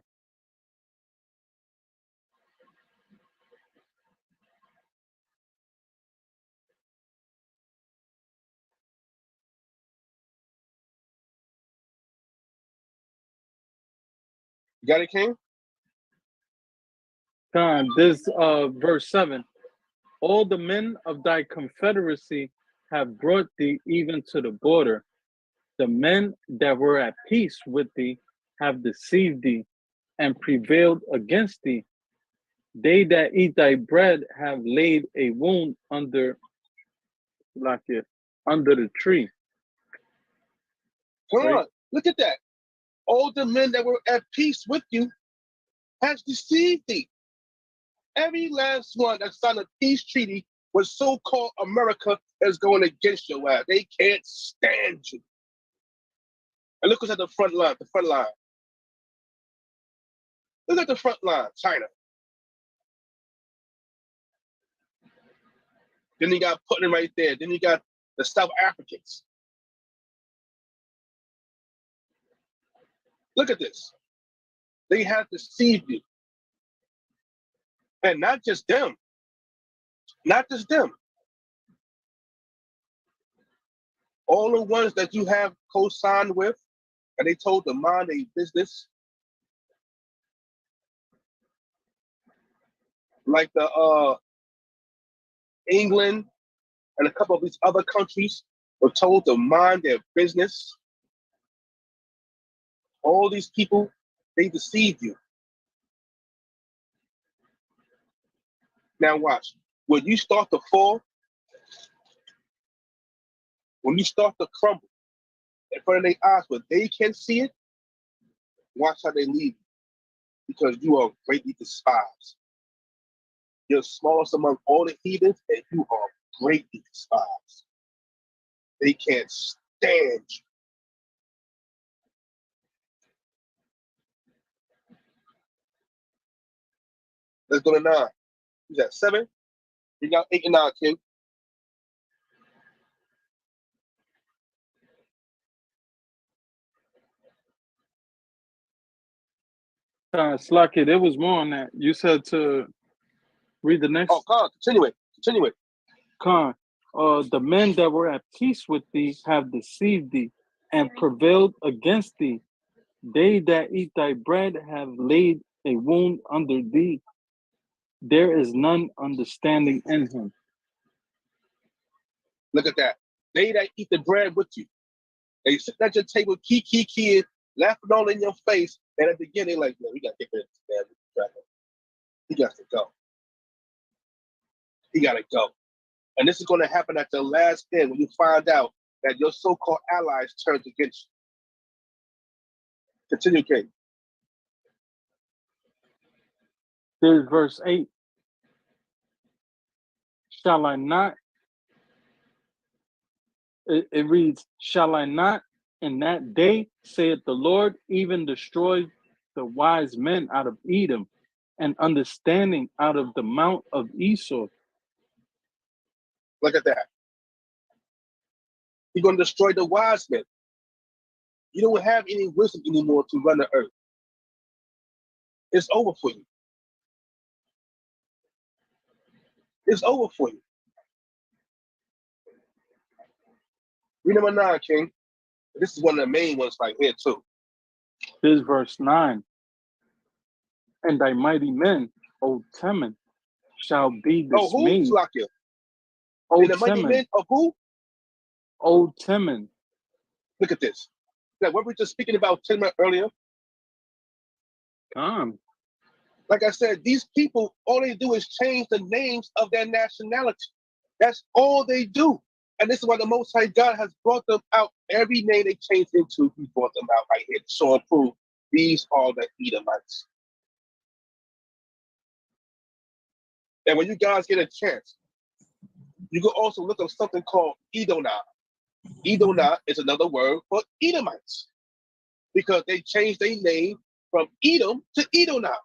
You got it, King? Con, this verse 7. All the men of thy confederacy have brought thee even to the border. The men that were at peace with thee have deceived thee and prevailed against thee. They that eat thy bread have laid a wound under the tree. Come Right? on, look at that. All the men that were at peace with you has deceived thee. Every last one that signed a peace treaty with so-called America is going against your ass. They can't stand you. And look what's at the front line, Look at the front line, China. Then you got Putin right there. Then you got the South Africans. Look at this. They have deceived you. And not just them. Not just them. All the ones that you have co-signed with, and they told to mind their business. Like the England and a couple of these other countries were told to mind their business. All these people, they deceived you. Now watch. When you start to fall, when you start to crumble in front of their eyes where they can see it, watch how they leave you. Because you are greatly despised. You're smallest among all the heathens, and you are greatly despised. They can't stand you. Let's go to 9. You got 7. You got 8 and 9, King. Slacky, there was more on that. You said to read the next. Oh, Khan, continue it. Con, the men that were at peace with thee have deceived thee and prevailed against thee. They that eat thy bread have laid a wound under thee. There is none understanding in him. Look at that. They that eat the bread with you. They sit at your table, key, laughing all in your face, and at the beginning, like, man, we got to get rid of this man. He got to go. He got to go. And this is going to happen at the last end when you find out that your so-called allies turned against you. Continue, King. There's verse 8. Shall I not? It reads, shall I not in that day, saith the Lord, even destroy the wise men out of Edom and understanding out of the mount of Esau? Look at that. He's going to destroy the wise men. You don't have any wisdom anymore to run the earth. It's over for you. It's over for you. Read number 9, King. This is one of the main ones right here, too. This is verse 9. And thy mighty men, O Teman, shall be dismayed. Oh, who? Slakia. O And the mighty Teman, men of who? O Teman. Look at this. Now, what we were just speaking about Timon earlier, Come. like I said, these people, all they do is change the names of their nationality. That's all they do. And this is why the Most High God has brought them out. Every name they changed into, he brought them out right here to show and prove these are the Edomites. And when you guys get a chance, you can also look up something called Edonah. Edonah is another word for Edomites because they changed their name from Edom to Edonah.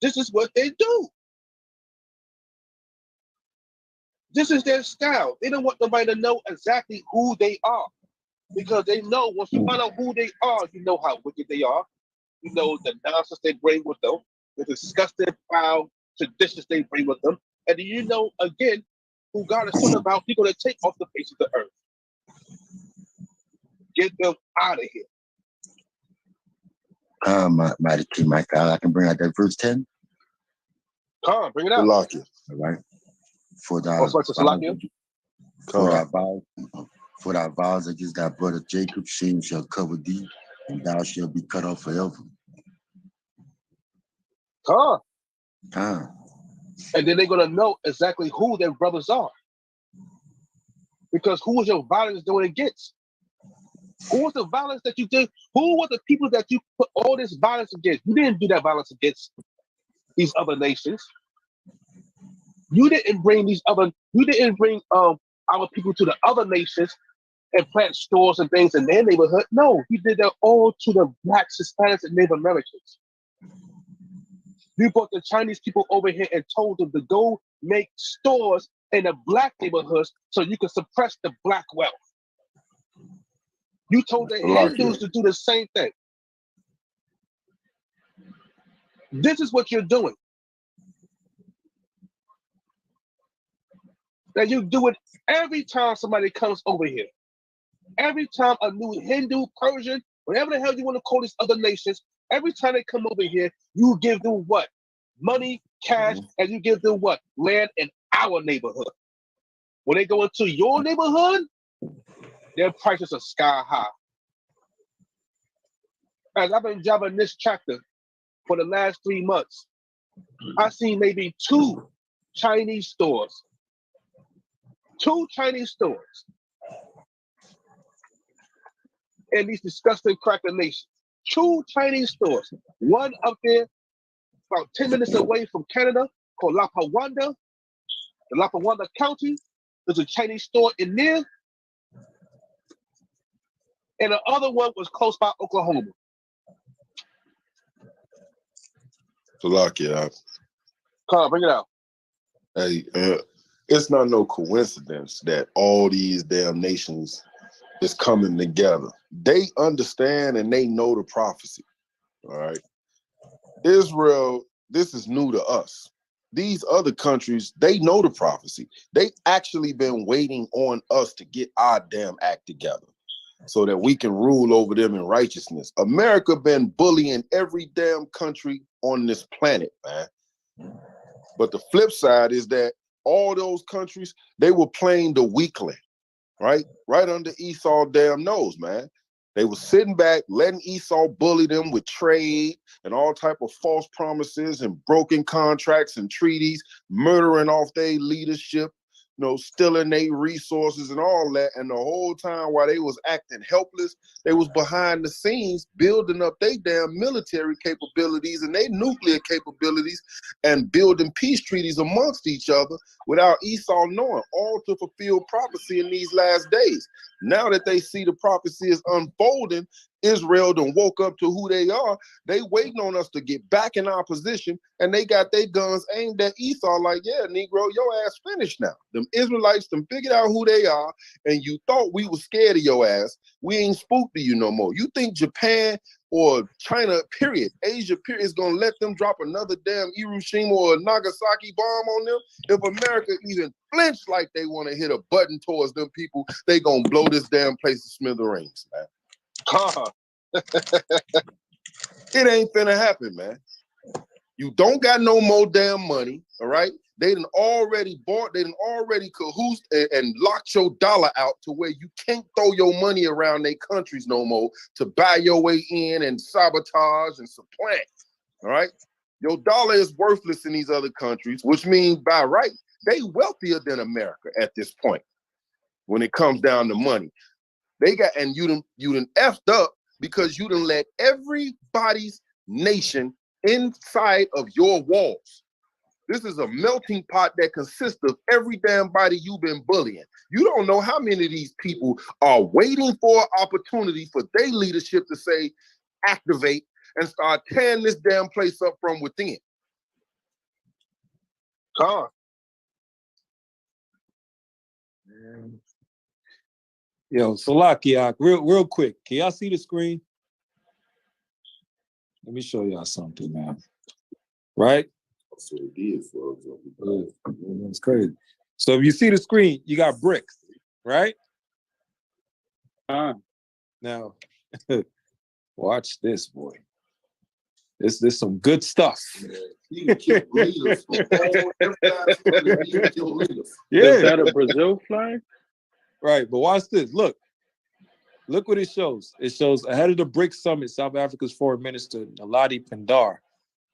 This is what they do. This is their style. They don't want nobody to know exactly who they are because they know once you find out who they are, you know how wicked they are. You know the nonsense they bring with them, the disgusting, foul traditions they bring with them. And do you know, again, who God is talking about, he's going to take off the face of the earth. Get them out of here. Mighty King Michael, I can bring out that verse 10. Come, bring it out. Salakia. All right. For thy Oh, sorry, to Salakia. for thy vows against thy brother Jacob, shame shall cover thee, and thou shalt be cut off forever. Come. Come. And then they're gonna know exactly who their brothers are. Because who was your violence doing against? Who was the violence that you did? Who were the people that you put all this violence against? You didn't do that violence against these other nations. You didn't bring our people to the other nations and plant stores and things in their neighborhood. No, you did that all to the Blacks, Hispanics, and Native Americans. You brought the Chinese people over here and told them to go make stores in the Black neighborhoods so you could suppress the Black wealth. You told the Hindus to do the same thing. This is what you're doing. Now you do it every time somebody comes over here. Every time a new Hindu, Persian, whatever the hell you want to call these other nations, every time they come over here, you give them what? Money, cash, and you give them what? Land in our neighborhood. When they go into your neighborhood, their prices are sky high. As I've been driving this tractor for the last 3 months, I've seen maybe 2 Chinese stores. 2 Chinese stores in these disgusting cracker nations. 2 Chinese stores. One up there about 10 minutes away from Canada called Lapawanda. In Lapawanda County, there's a Chinese store in there. And the other one was close by Oklahoma. Salakia. Come on, bring it out. Hey, it's not no coincidence that all these damn nations is coming together. They understand and they know the prophecy. All right. Israel, this is new to us. These other countries, they know the prophecy. They actually been waiting on us to get our damn act together so that we can rule over them in righteousness. America been bullying every damn country on this planet, man. But the flip side is that all those countries, they were playing the weakling, right? Right under Esau's damn nose, man. They were sitting back, letting Esau bully them with trade and all type of false promises and broken contracts and treaties, murdering off their leadership, stealing their resources and all that. And the whole time while they was acting helpless, they was behind the scenes building up their damn military capabilities and their nuclear capabilities and building peace treaties amongst each other without Esau knowing, all to fulfill prophecy in these last days. Now that they see the prophecy is unfolding, Israel done woke up to who they are. They waiting on us to get back in our position, and they got their guns aimed at Esau like, yeah, Negro, your ass finished now. Them Israelites done figured out who they are, and you thought we was scared of your ass. We ain't spooked to you no more. You think Japan or China, period, Asia, period, is going to let them drop another damn Hiroshima or Nagasaki bomb on them? If America even flinch like they want to hit a button towards them people, they going to blow this damn place to smithereens, man. It ain't finna happen, man. You don't got no more damn money, all right? They done already bought, they done already cahoosed and locked your dollar out to where you can't throw your money around their countries no more to buy your way in and sabotage and supplant, all right? Your dollar is worthless in these other countries, which means by right, they wealthier than America at this point when it comes down to money. They got, and you done effed up because you done let everybody's nation inside of your walls. This is a melting pot that consists of every damn body you've been bullying. You don't know how many of these people are waiting for an opportunity for their leadership to say, activate and start tearing this damn place up from within. Come on. Yo, Salakia, real quick. Can y'all see the screen? Let me show y'all something, man. Right? That's what it is. It's crazy. So if you see the screen, you got bricks, right? Now, watch this, boy. There's some good stuff. He can kill leaders. From all every he can kill leaders. Is Yeah, that a Brazil flag? right. But watch this. Look what it shows. It shows ahead of the BRICS summit, South Africa's foreign minister, Naledi Pandor.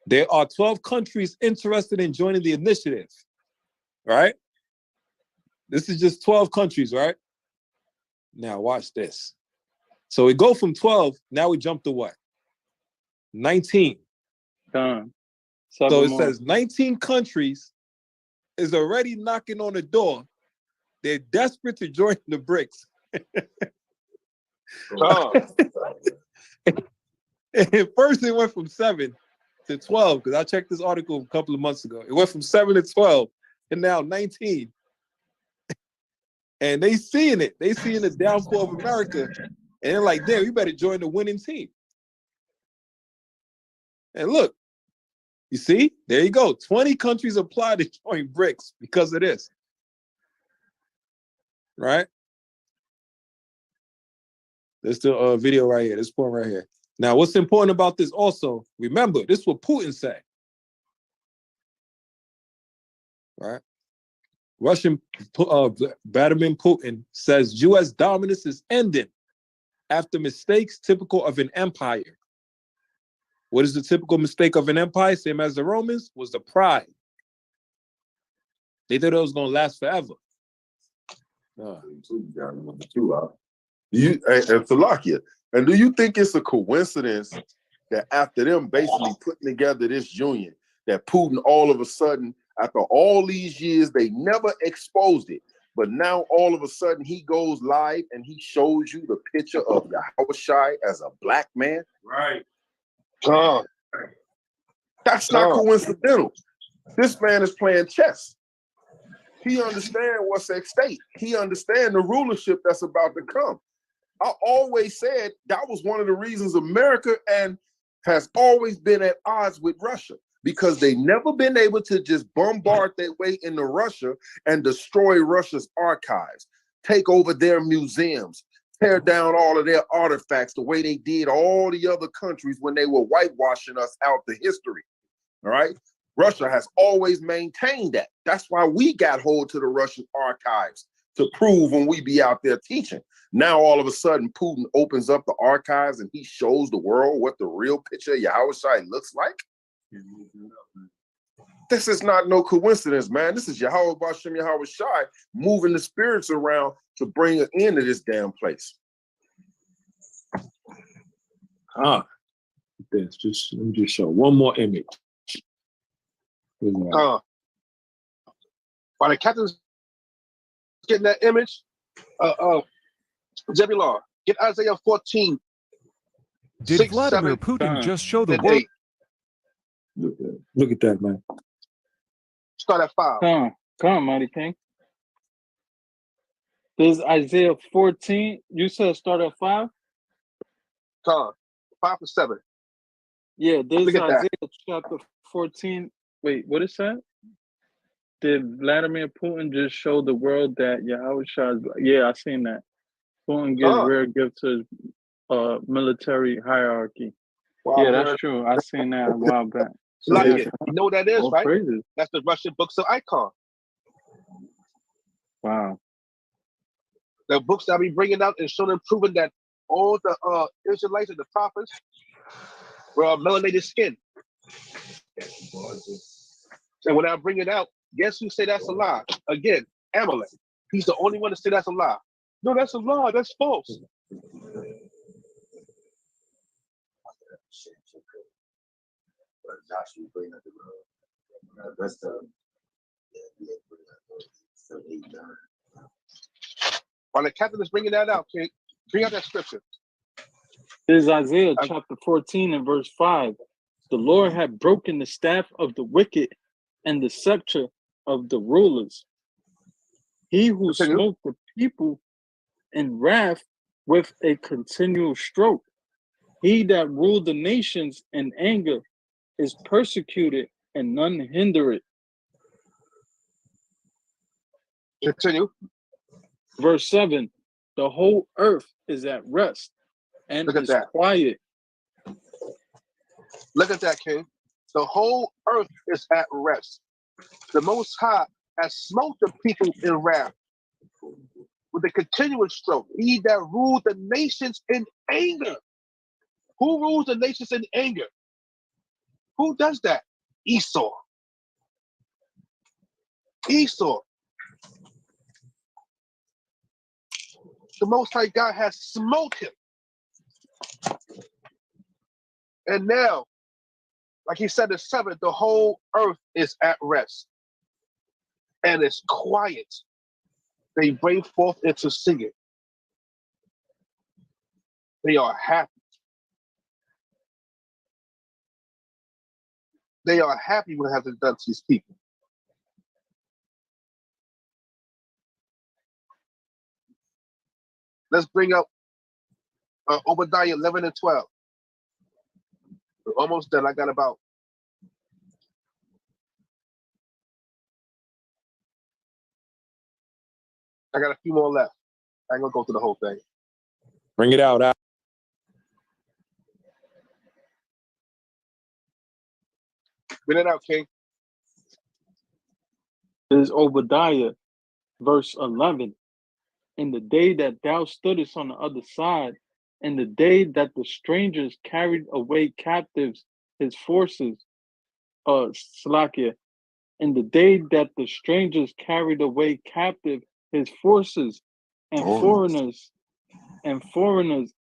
There are 12 countries interested in joining the initiative, right? This is just 12 countries, right? Now watch this. So we go from 12, now we jump to what? 19. Done. So it says 19 countries is already knocking on the door. They're desperate to join the BRICS. And first it went from 7 to 12, because I checked this article a couple of months ago. It went from 7 to 12 and now 19. And they seeing it. They seeing the downfall of America. And they're like, damn, you better join the winning team. And look, you see, there you go. 20 countries applied to join BRICS because of this. Right? There's the video right here, this point right here. Now, what's important about this also, remember, this is what Putin said. Right? Russian Vladimir Putin says U.S. dominance is ending after mistakes typical of an empire. What is the typical mistake of an empire? Same as the Romans, was the pride. They thought it was going to last forever. And Salakia, and do you think it's a coincidence that after them basically putting together this union, that Putin all of a sudden, after all these years, they never exposed it, but now all of a sudden he goes live and he shows you the picture of Yahushai as a black man? Right. That's not coincidental. This man is playing chess. He understands what's at stake. He understands the rulership that's about to come. I always said that was one of the reasons America and has always been at odds with Russia, because they never been able to just bombard their way into Russia and destroy Russia's archives, take over their museums, tear down all of their artifacts the way they did all the other countries when they were whitewashing us out the history. All right. Russia has always maintained that. That's why we got hold to the Russian archives to prove when we be out there teaching. Now, all of a sudden, Putin opens up the archives and he shows the world what the real picture of Yahushua looks like. This is not no coincidence, man. This is Yahweh Bashem Yahushua moving the spirits around to bring an end to this damn place. Let me just show one more image. While the captain's getting that image, Zebulon, get Isaiah 14. Did 6, Vladimir 7, Putin just show the and world? 8. Look at that, man. Start at 5. Come on, Mighty King. There's Isaiah 14. You said start at 5? 5 to 7. Yeah, there's Look at that. Isaiah chapter 14. Wait, what is that? Did Vladimir Putin just show the world that Yahushua? Yeah, I seen that. Putin gives rare gift to his military hierarchy. Wow, yeah, that's true. I seen that a while back. So Like that's- it. You know what that is, all right? praises. That's the Russian books of Icon. Wow. The books that we bringing out and showing and proving that all the Israelites and the prophets were melanated skin. And when I bring it out, guess who say that's a lie? Again, Amalek. He's the only one to say that's a lie. No, that's a lie. That's false. While the captain is bringing that out, King, bring out that scripture. There's Isaiah chapter 14 and verse 5. The Lord had broken the staff of the wicked and the scepter of the rulers. He who smote the people in wrath with a continual stroke. He that ruled the nations in anger is persecuted and none hinder it. Continue. Verse 7. The whole earth is at rest and Look at is that. quiet. Look at that, King. The whole earth is at rest. The Most High has smote the people in wrath with a continuous stroke. He that ruled the nations in anger. Who rules the nations in anger? Who does that? Esau. Esau. The Most High God has smote him. And now, like he said in 7, the whole earth is at rest. And it's quiet. They break forth into singing. They are happy. They are happy what has been done to these people. Let's bring up Obadiah 11 and 12. We're almost done. I got a few more left. I ain't gonna go through the whole thing. Bring it out. Bring it out, King. This is Obadiah, verse 11. In the day that thou stoodest on the other side, in the day that the strangers carried away captives his forces, Slakia, in the day that the strangers carried away captive his forces, and foreigners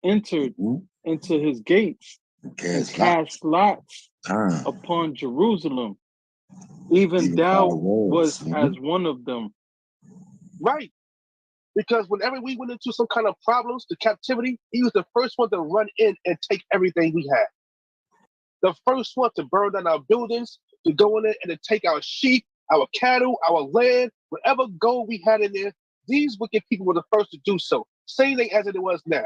entered into his gates and cast lots upon Jerusalem. Even thou was as one of them. Right. Because whenever we went into some kind of problems, the captivity, he was the first one to run in and take everything we had. The first one to burn down our buildings, to go in there and to take our sheep, our cattle, our land, whatever gold we had in there. These wicked people were the first to do so. Same thing as it was now.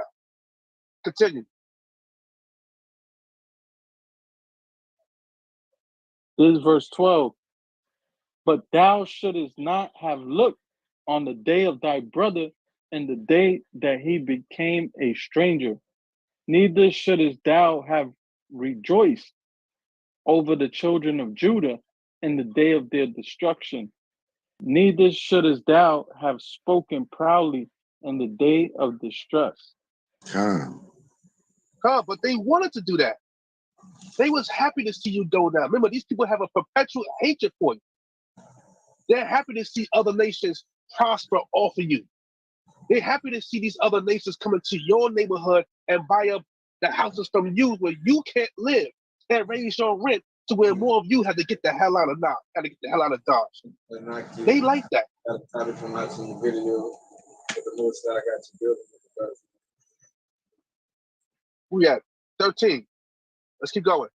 Continue. This is verse 12. But thou shouldest not have looked on the day of thy brother and the day that he became a stranger. Neither shouldest thou have rejoiced over the children of Judah in the day of their destruction. Neither shouldest thou have spoken proudly in the day of distress. But they wanted to do that. They was happy to see you go down. Remember, these people have a perpetual hatred for you. They're happy to see other nations prosper off of you. They're happy to see these other nations come into your neighborhood and buy up the houses from you where you can't live and raise your rent to where more of you have to get the hell out of Dodge. They like that. We at 13. Let's keep going.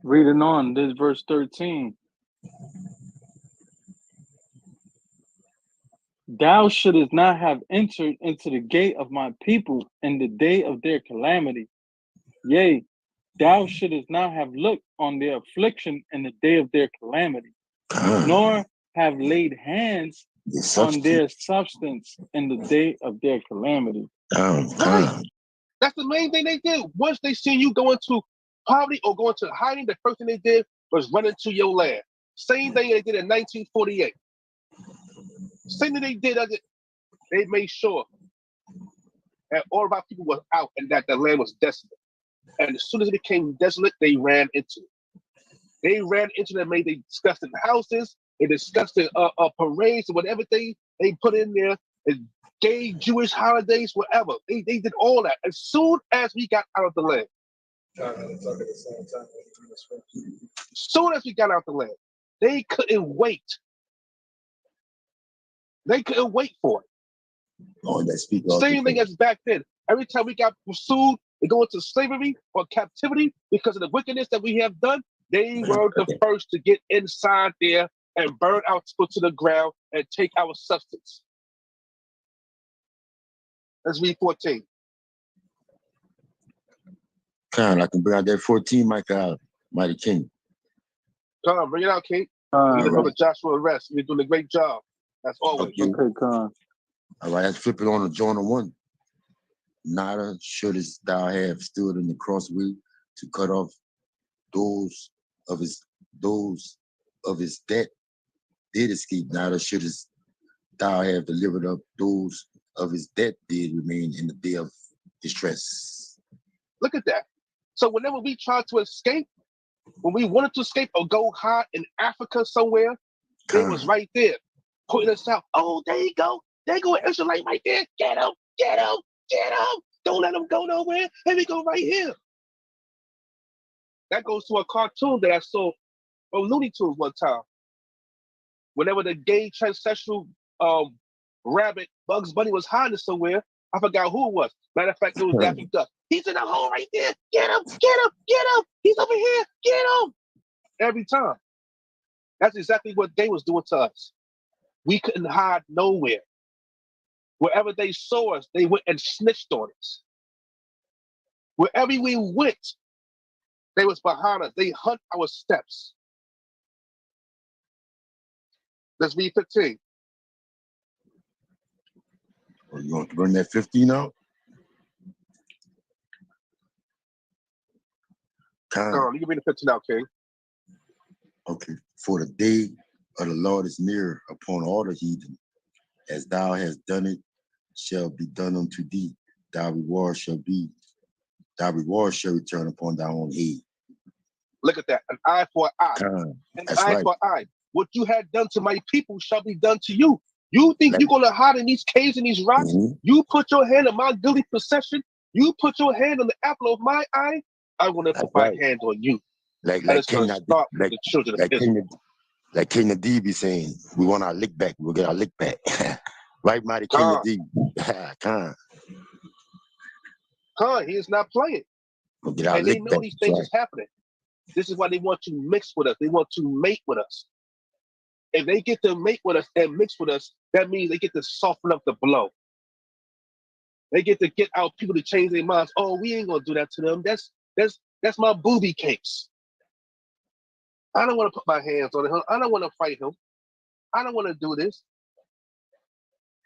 Reading on, this verse 13. Thou shouldest not have entered into the gate of my people in the day of their calamity. Yea, thou shouldest not have looked on their affliction in the day of their calamity, nor have laid hands on their substance in the day of their calamity. Right. That's the main thing they did. Once they see you go into poverty or go into hiding, the first thing they did was run into your land. Same thing they did in 1948. Same thing they did, they made sure that all of our people was out and that the land was desolate. And as soon as it became desolate, they ran into it. They ran into it and made they disgusting houses, they disgusting parades and whatever they put in there, and gay Jewish holidays, whatever. They did all that as soon as we got out of the land. As soon as we got out the land, they couldn't wait. They couldn't wait for it. Same thing as back then. Every time we got pursued and go into slavery or captivity because of the wickedness that we have done, they were the first to get inside there and burn our people to the ground and take our substance. Let's read 14. I can bring out that 14, Mighty King. Come on, bring it out, King. Brother Joshua rest. You're doing a great job. That's always. Okay. Okay, Khan. All right, let's flip it on to Jonah 1. Neither shouldest thou have stood in the crossway to cut off those of his that did escape. Neither shouldest thou have delivered up those of his that did remain in the day of distress. Look at that. So whenever we tried to escape, when we wanted to escape or go hide in Africa somewhere, they was right there, putting us out. Oh, there you go. There go an Israelite right there. Get him, get him, get him. Don't let him go nowhere. Here we go right here. That goes to a cartoon that I saw on Looney Tunes one time. Whenever the gay transsexual rabbit Bugs Bunny was hiding somewhere, I forgot who it was. Matter of fact, it was Daffy Duck. He's in the hole right there. Get him, get him, get him. He's over here. Get him. Every time. That's exactly what they was doing to us. We couldn't hide nowhere. Wherever they saw us, they went and snitched on us. Wherever we went, they was behind us. They hunt our steps. Let's read 15. You want to bring that 15 out? You can read the 15 out, King. Okay. For the day of the Lord is near upon all the heathen. As thou hast done it, shall be done unto thee. Thy reward shall return upon thy own head. Look at that. An eye for an eye. An eye for an eye. What you had done to my people shall be done to you. You think you're going to hide in these caves and these rocks? Mm-hmm. You put your hand on my guilty possession. You put your hand on the apple of my eye. I'm going to put my hand on you. Like King the children of Israel. Like King Nadi be saying, we want our lick back. We'll get our lick back. Right, mighty King Nadi. Khan, he is not playing. We'll get our and they lick know back. these things is happening. This is why they want to mix with us. They want to mate with us. If they get to mate with us and mix with us, that means they get to soften up the blow. They get to get our people to change their minds. Oh, we ain't gonna do that to them. That's my booby case. I don't want to put my hands on him. I don't want to fight him. I don't want to do this.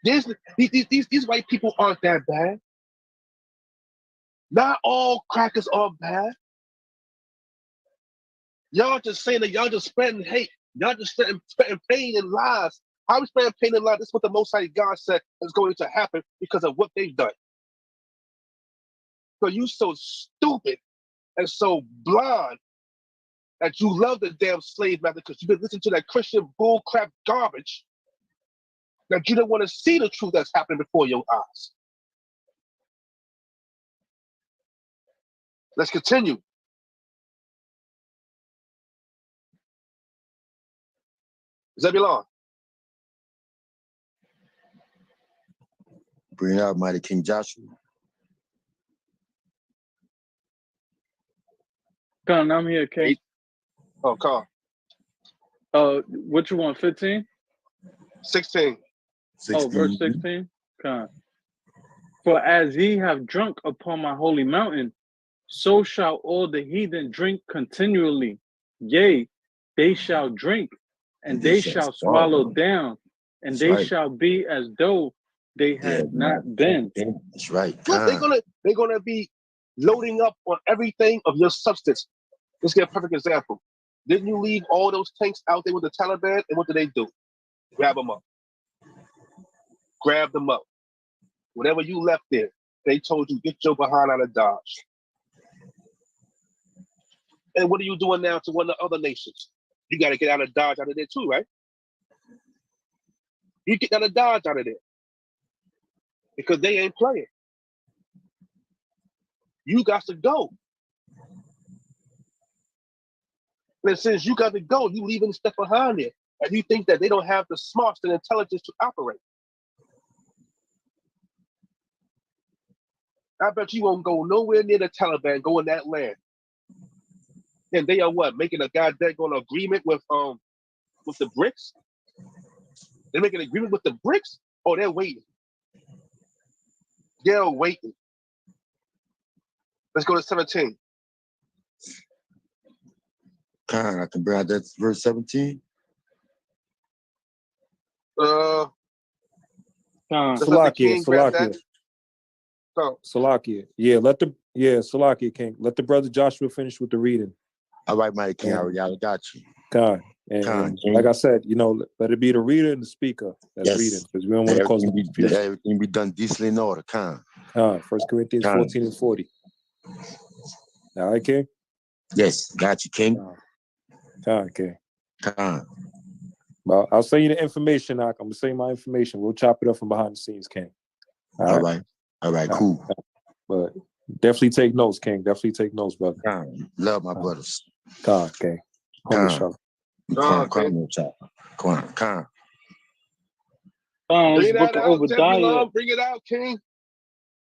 These white people aren't that bad. Not all crackers are bad. Y'all just saying that y'all just spreading hate. Y'all just spreading pain and lies. How we spreading pain and lies? This is what the Most High God said is going to happen because of what they've done. So you so stupid and so blind that you love the damn slave master because you've been listening to that Christian bullcrap garbage that you don't want to see the truth that's happening before your eyes. Let's continue. Zebulon. Bring out mighty King Joshua. Khan, I'm here, King. Oh, Carl. What you want, 15? 16. Oh, verse 16? Khan. For as ye have drunk upon my holy mountain, so shall all the heathen drink continually. Yea, they shall drink, and they shall swallow down, and they shall be as though they had not been. That's right. Well, they're gonna be loading up on everything of your substance. Let's get a perfect example. Didn't you leave all those tanks out there with the Taliban? And what do? Grab them up. Grab them up. Whatever you left there, they told you, get your behind out of Dodge. And what are you doing now to one of the other nations? You got to get out of Dodge out of there too, right? You get out of Dodge out of there. Because they ain't playing. You got to go. And since you got to go, you leaving stuff behind there. And you think that they don't have the smarts and intelligence to operate. I bet you won't go nowhere near the Taliban, go in that land. And they are what? Making a goddamn agreement with the BRICS? They're making an agreement with the BRICS? Oh, they're waiting. They're waiting. Let's go to 17. I can bring out that verse 17. Let's let the Salakia, king grab that. Salakia, Go. Salakia. Salakia King. Let the brother Joshua finish with the reading. All right, Mike King, I Yeah. already got you. God. Con, And King. like I said, let it be the reader and the speaker that's Yes. reading, because we don't want to cause confusion. Everything be done decently in order. Con. 1 Corinthians Con. 14 and 40. All right, King? Yes, got you, King. Con, King. Con. Well, I'll send you the information. I'm going to send you my information. We'll chop it up from behind the scenes, King. All right. All right, cool. But definitely take notes, King. Definitely take notes, brother. Con. Love my brothers. Con, King. Con. Con. Bring Book that of out, Obadiah. Zebulon. Bring it out, King.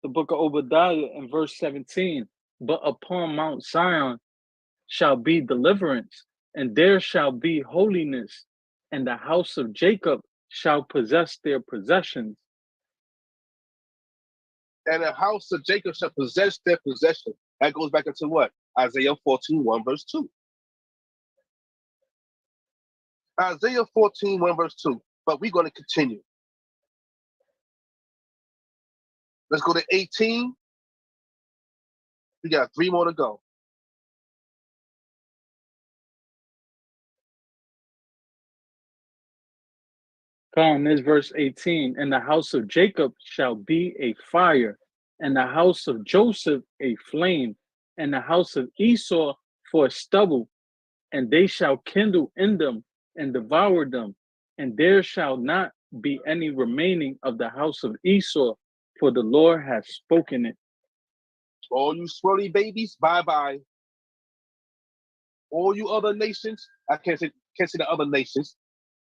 The book of Obadiah in verse 17. But upon Mount Zion shall be deliverance, and there shall be holiness, and the house of Jacob shall possess their possessions. And the house of Jacob shall possess their possession. That goes back into what? Isaiah 14, 1 verse 2. Isaiah 14, 1 verse 2. But we're going to continue. Let's go to 18. We got 3 more to go. Come, this verse 18. And the house of Jacob shall be a fire, and the house of Joseph a flame, and the house of Esau for stubble, and they shall kindle in them and devour them, and there shall not be any remaining of the house of Esau, for the Lord has spoken it. All you swirly babies, bye-bye. All you other nations, I can't say the other nations.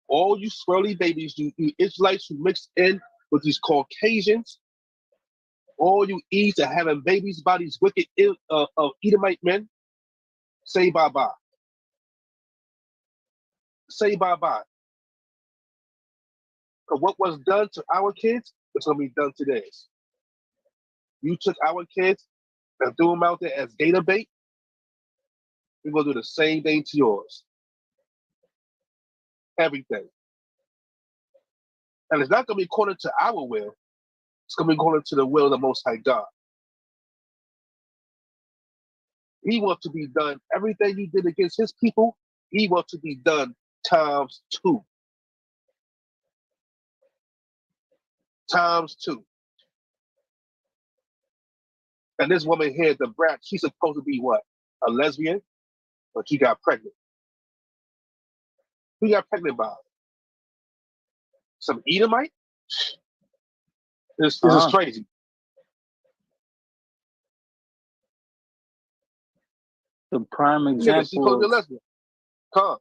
All you swirly babies, you Israelites who mixed in with these Caucasians, all you Eves are having babies by these wicked Edomite men, say bye-bye. Say bye-bye. Because what was done to our kids is going to be done to theirs. You took our kids and threw them out there as gator bait, we're going to do the same thing to yours. Everything. And it's not going to be according to our will. It's going to be according to the will of the Most High God. He wants to be done. Everything you did against his people, he wants to be done times 2. Times 2. And this woman here, the brat, she's supposed to be what? A lesbian? But she got pregnant. Who got pregnant by her? Some Edomite? This is crazy. The prime Yeah, she's supposed to be a example lesbian. Come.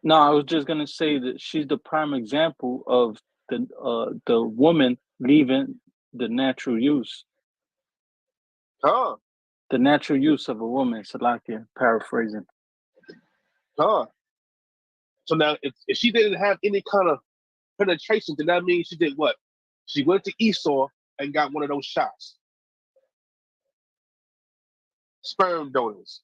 no, I was just gonna say that she's the prime example of the woman leaving the natural use. Come. The natural use of a woman, Salakia, paraphrasing. Come. So now, if she didn't have any kind of penetration, then that means she did what? She went to Esau and got one of those shots. Sperm donors.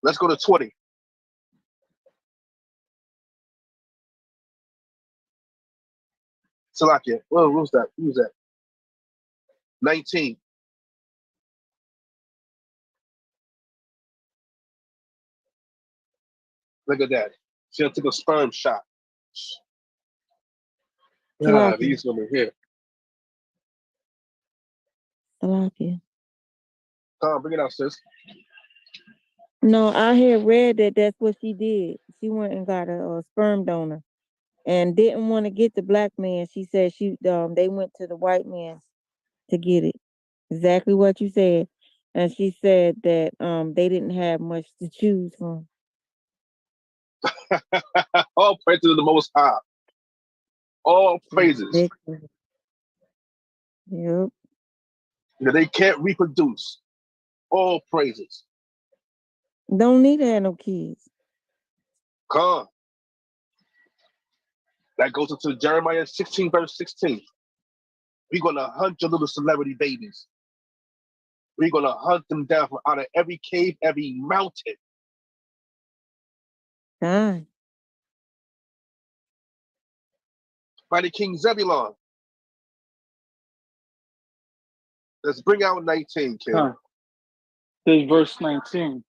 Let's go to 20. Salakia. What was that? Who was that? 19. Look at that. She took a sperm shot. Salakia. These women here. Salakia. Come on, bring it out, sis. No, I had read that that's what she did. She went and got a sperm donor and didn't want to get the black man. She said they went to the white man to get it. Exactly what you said. And she said that they didn't have much to choose from. All praises to the Most High. All praises. Yep. You know, they can't reproduce. All praises. Don't need to have no kids. Come. That goes into Jeremiah 16, verse 16. We're going to hunt your little celebrity babies. We're going to hunt them down from out of every cave, every mountain. God. Mighty King Zebulon. Let's bring out 19, King. Huh. This is verse 19.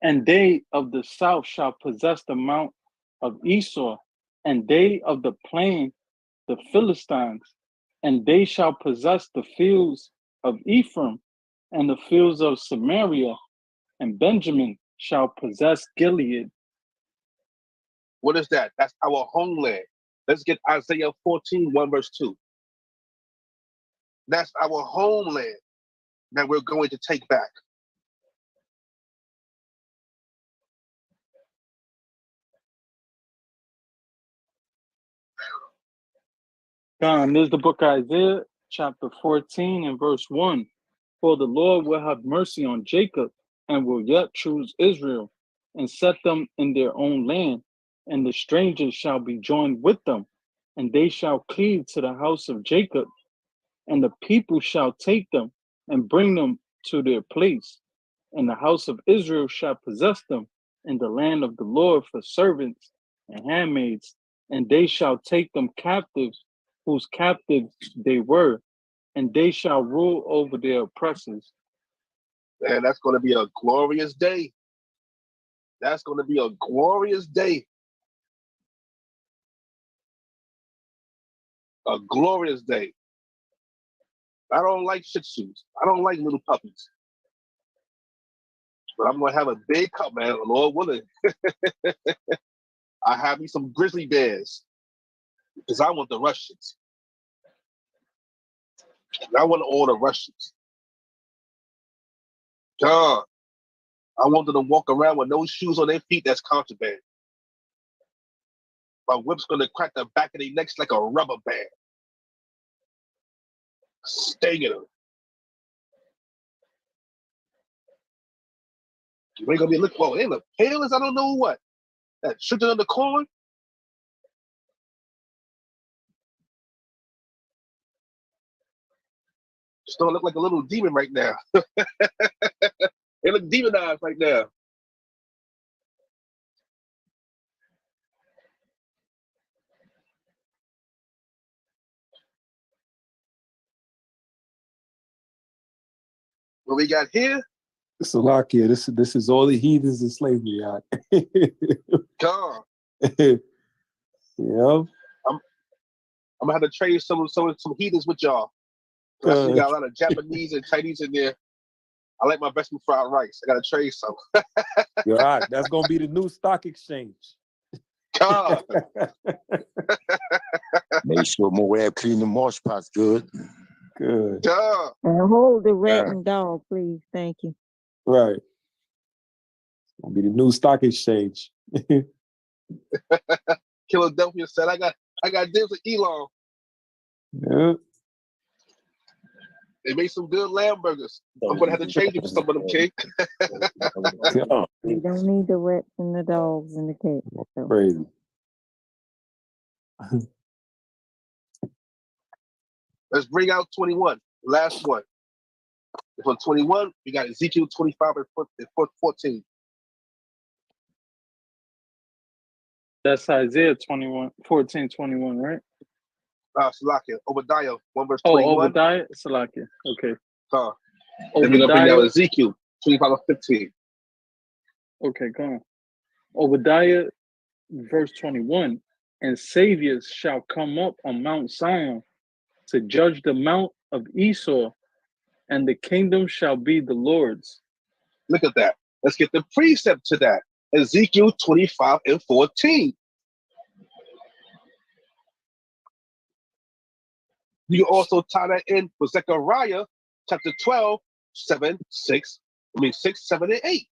And they of the south shall possess the mount of Esau, and they of the plain the Philistines, and they shall possess the fields of Ephraim, and the fields of Samaria, and Benjamin shall possess Gilead. What is that? That's our homeland. Let's get Isaiah 14, 1 verse 2. That's our homeland that we're going to take back. This is the book of Isaiah, chapter 14 and verse 1. For the Lord will have mercy on Jacob, and will yet choose Israel, and set them in their own land, and the strangers shall be joined with them, and they shall cleave to the house of Jacob, and the people shall take them and bring them to their place, and the house of Israel shall possess them in the land of the Lord for servants and handmaids, and they shall take them captives, whose captives they were, and they shall rule over their oppressors. And that's going to be a glorious day. That's going to be a glorious day. A glorious day. I don't like Shih Tzus. I don't like little puppies. But I'm going to have a big cup, man, Lord willing. I have me some grizzly bears because I want the Russians. I want all the Russians. God, I want them to walk around with no shoes on their feet. That's contraband. My whip's going to crack the back of their necks like a rubber band. Stinging them. You ain't going to be looking for, they look pale as I don't know what. That sugar on the corn. Just don't look like a little demon right now. They look demonized right now. What we got here? Salakia, this is all the heathens in slavery, y'all. God. Yep. I'm gonna have to trade some heathens with y'all. I see you got a lot of Japanese and Chinese in there. I like my best fried rice. I gotta trade some. You're right. That's gonna be the new stock exchange. God. Make sure Moab clean the marsh pots good. Good. God. And hold the rat and dog, please. Thank you. Right. It's gonna be the new stock exchange. Philadelphia said, I got deals with Elon. Yeah. They made some good lamb burgers. I'm gonna have to trade you for some of them, King. Yeah. You don't need the rats and the dogs and the cats. So. Crazy. Let's bring out 21. Last one. For 21, we got Ezekiel 25 and 14. That's Isaiah 21, 14, 21, right? Salakia, Obadiah 1 verse Oh, 21. Obadiah, Salakia. Okay. Then we're gonna bring Obadiah. out Ezekiel 25 and 15. Okay, go on. Obadiah, verse 21. And saviors shall come up on Mount Zion to judge the mount of Esau, and the kingdom shall be the Lord's. Look at that. Let's get the precept to that. Ezekiel 25 and 14. You also tie that in with Zechariah chapter 12, 6, 7, and 8.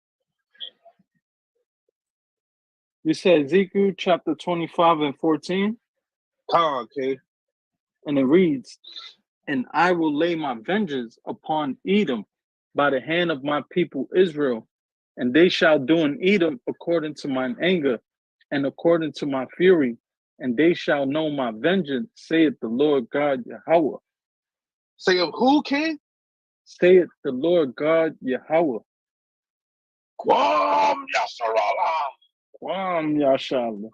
You said Ezekiel chapter 25 and 14, Okay. and it reads, and I will lay my vengeance upon Edom by the hand of my people Israel, and they shall do in Edom according to mine anger and according to my fury, and they shall know my vengeance, saith the Lord God Yahweh. Say of who, King? Saith the Lord God Yahweh. Kwam Yasharala. Miyachaahlah.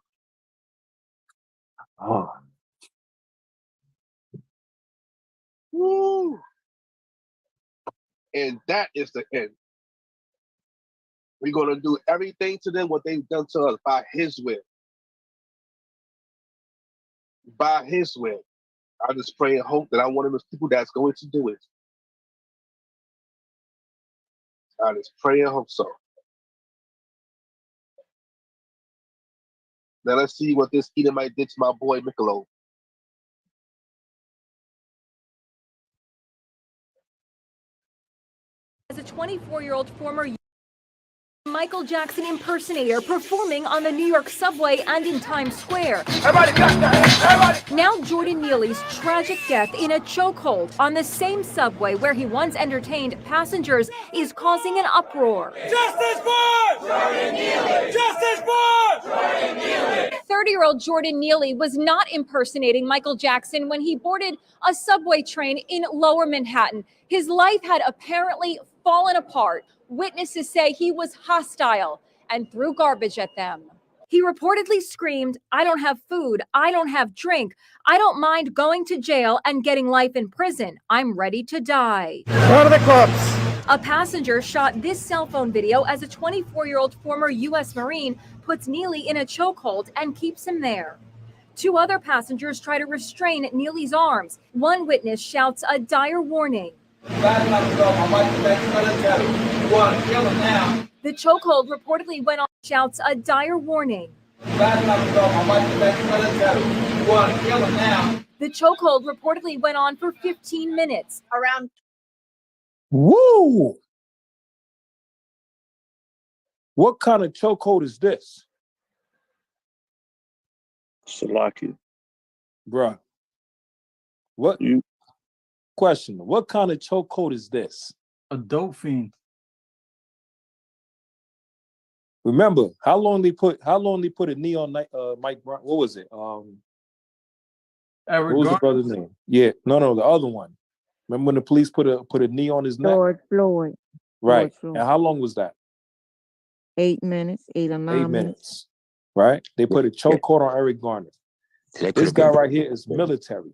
Oh, Woo. And that is the end. We're going to do everything to them what they've done to us by his will. By his will. I just pray and hope that I'm one of those people that's going to do it. I just pray and hope so. Now let's see what this Edomite did to my boy Michelob. As a 24-year-old former Michael Jackson impersonator performing on the New York subway and in Times Square. Everybody got that! Everybody! Now Jordan Neely's tragic death in a chokehold on the same subway where he once entertained passengers is causing an uproar. Justice for Jordan Neely! Justice for Jordan Neely! 30-year-old Jordan Neely was not impersonating Michael Jackson when he boarded a subway train in Lower Manhattan. His life had apparently fallen apart. Witnesses say he was hostile and threw garbage at them. He reportedly screamed, "I don't have food, I don't have drink, I don't mind going to jail and getting life in prison. I'm ready to die." Go to the cops! A passenger shot this cell phone video as a 24-year-old former U.S. Marine puts Neely in a chokehold and keeps him there. Two other passengers try to restrain Neely's arms. One witness shouts a dire warning. The chokehold reportedly went on, shouts a dire warning. The chokehold reportedly went on for 15 minutes. Around woo! What kind of chokehold is this? Salaki. Bruh. What question? What kind of chokehold is this? A dope fiend. Remember, how long they put a knee on Mike Brown? What was it? Eric What was the Garner? brother's name? Yeah, no, the other one. Remember when the police put a knee on his neck? George Floyd. Right. George Floyd. And how long was that? 8 minutes, 8 or 9 8 minutes. minutes. Right? They put a chokehold on Eric Garner. This guy right here is military.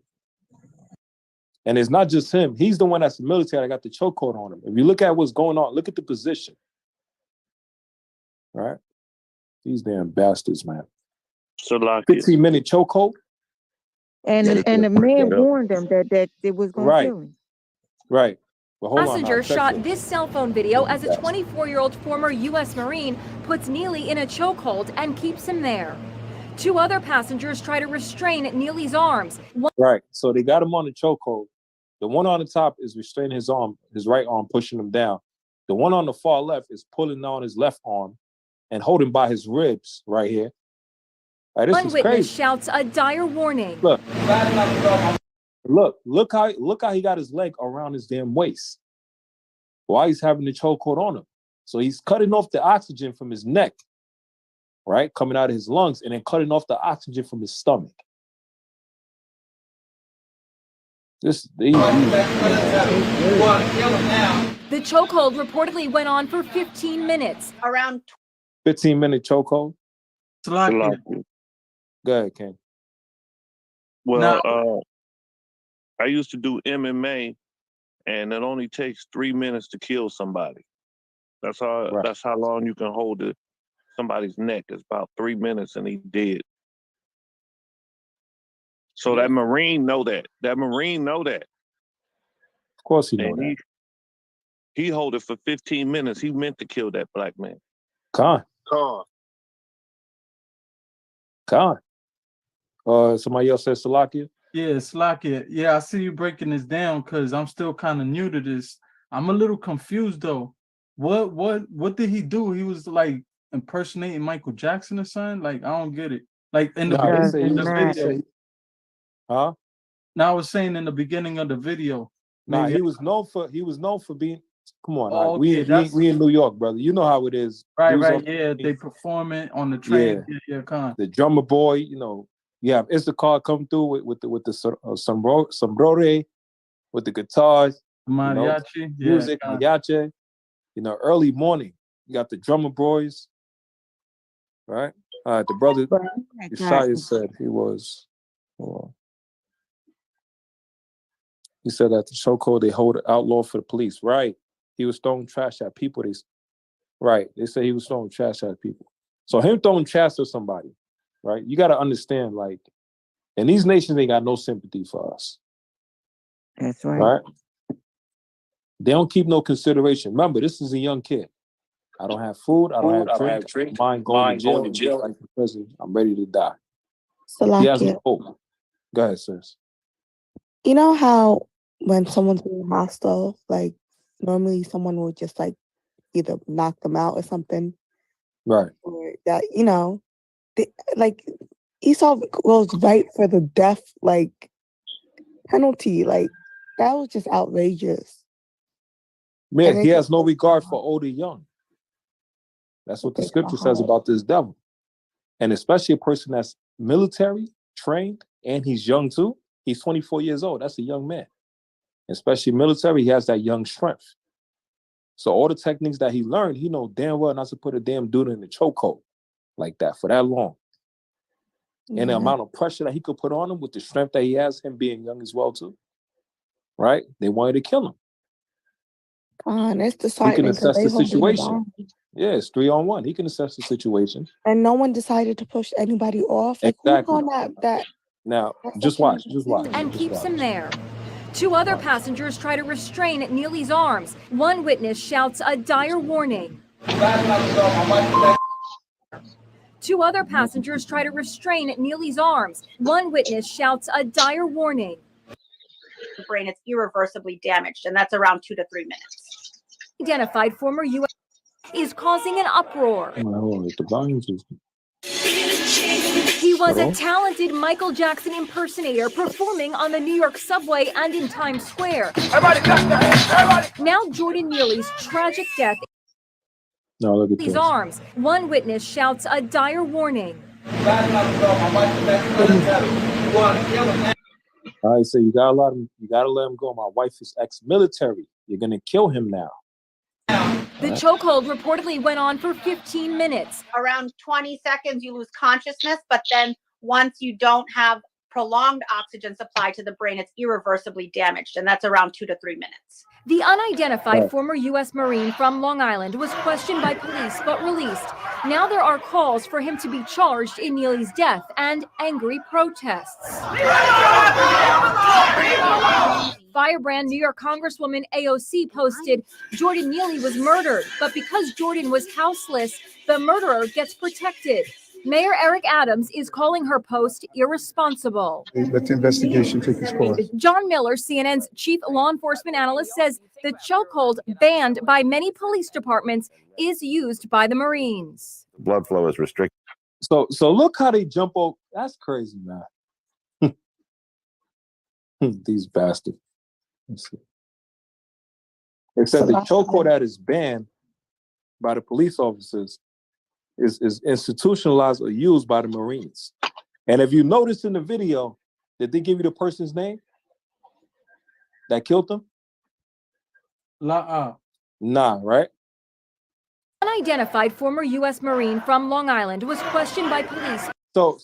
And it's not just him. He's the one that's military that got the chokehold on him. If you look at what's going on, look at the position. Right? These damn bastards, man. Salaki. 15-minute chokehold. And the man warned them that it was going to kill him. Right. Well, hold on. Passenger shot this cell phone video as a 24-year-old former U.S. Marine puts Neely in a chokehold and keeps him there. Two other passengers try to restrain Neely's arms. Right. So they got him on the chokehold. The one on the top is restraining his arm, his right arm, pushing him down. The one on the far left is pulling on his left arm and holding by his ribs right here. Like, this One is witness crazy. shouts a dire warning. Look how he got his leg around his damn waist while he's having the chokehold on him. So he's cutting off the oxygen from his neck, right, coming out of his lungs, and then cutting off the oxygen from his stomach. The chokehold reportedly went on for 15 minutes. Around 15-minute chokehold. Salaki. Go ahead, Ken. Well, I used to do MMA, and it only takes 3 minutes to kill somebody. That's how long you can hold somebody's neck. It's about 3 minutes, and he dead. So that Marine know that. That Marine know that. Of course he know that. He hold it for 15 minutes. He meant to kill that black man. Con. Somebody else said Salakia? Yeah, Slakia. Yeah, I see you breaking this down because I'm still kind of new to this. I'm a little confused though. What did he do? He was like impersonating Michael Jackson or something? Like, I don't get it. Like in the beginning of the video. Huh? Now I was saying in the beginning of the video. Nah, he was known for being. Come on, Oh, we okay, in New York, brother. You know how it is. Right. Yeah, they performing on the train. Yeah, the drummer boy, you know, You have Issachar come through with the sombrore, with the guitars, Mariachi, music, yeah. mariachi. Early morning. You got the drummer boys, right? The brother Yeshaya said he was. He said that the chokehold they hold outlaw for the police, right? He was throwing trash at people. They say he was throwing trash at people. So him throwing trash at somebody, right? You got to understand, like, and these nations ain't got no sympathy for us. That's right. Right? They don't keep no consideration. Remember, this is a young kid. I don't have food. I don't have drink. Mine going to jail. Like in prison. I'm ready to die. He has no hope. Go ahead, sis. You know how when someone's being hostile, like normally someone will just like either knock them out or something. Right. Or that, like Esau goes right for the death penalty. Like that was just outrageous. Man, he has no regard for old or young. That's what the scripture says about this devil. And especially a person that's military, trained, and he's young too. He's 24 years old. That's a young man. Especially military, he has that young strength. So all the techniques that he learned, he knows damn well not to put a damn dude in the chokehold like that for that long. And the amount of pressure that he could put on him with the strength that he has, him being young as well too. Right? They wanted to kill him. It's He decided can assess the situation. Yeah, it's 3-on-1. He can assess the situation. And no one decided to push anybody off. Like exactly. Who's on that? Now, just watch. And keeps him there. 2 other passengers try to restrain Neely's arms. One witness shouts a dire warning. 2 other passengers try to restrain Neely's arms. One witness shouts a dire warning. The brain is irreversibly damaged, and that's around 2 to 3 minutes. Identified former U.S. is causing an uproar. He was a talented Michael Jackson impersonator performing on the New York subway and in Times Square. Now Jordan Neely's tragic death in his arms. One witness shouts a dire warning. All right, so you gotta let him go. My wife is ex-military. You're gonna kill him now. The chokehold reportedly went on for 15 minutes. Around 20 seconds, you lose consciousness, but then once you don't have prolonged oxygen supply to the brain, it's irreversibly damaged, and that's around 2 to 3 minutes. The unidentified former U.S. Marine from Long Island was questioned by police but released. Now there are calls for him to be charged in Neely's death and angry protests. Firebrand New York Congresswoman AOC posted, Jordan Neely was murdered, but because Jordan was houseless, the murderer gets protected. Mayor Eric Adams is calling her post irresponsible. Let the investigation take its course. John Miller, CNN's chief law enforcement analyst, says the chokehold, banned by many police departments, is used by the Marines. Blood flow is restricted. So look how they jump over. That's crazy, man. These bastards. Except the chokehold that is banned by the police officers is institutionalized or used by the Marines. And if you notice in the video, did they give you the person's name that killed them? Nah, right? Unidentified former U.S. Marine from Long Island was questioned by police. So,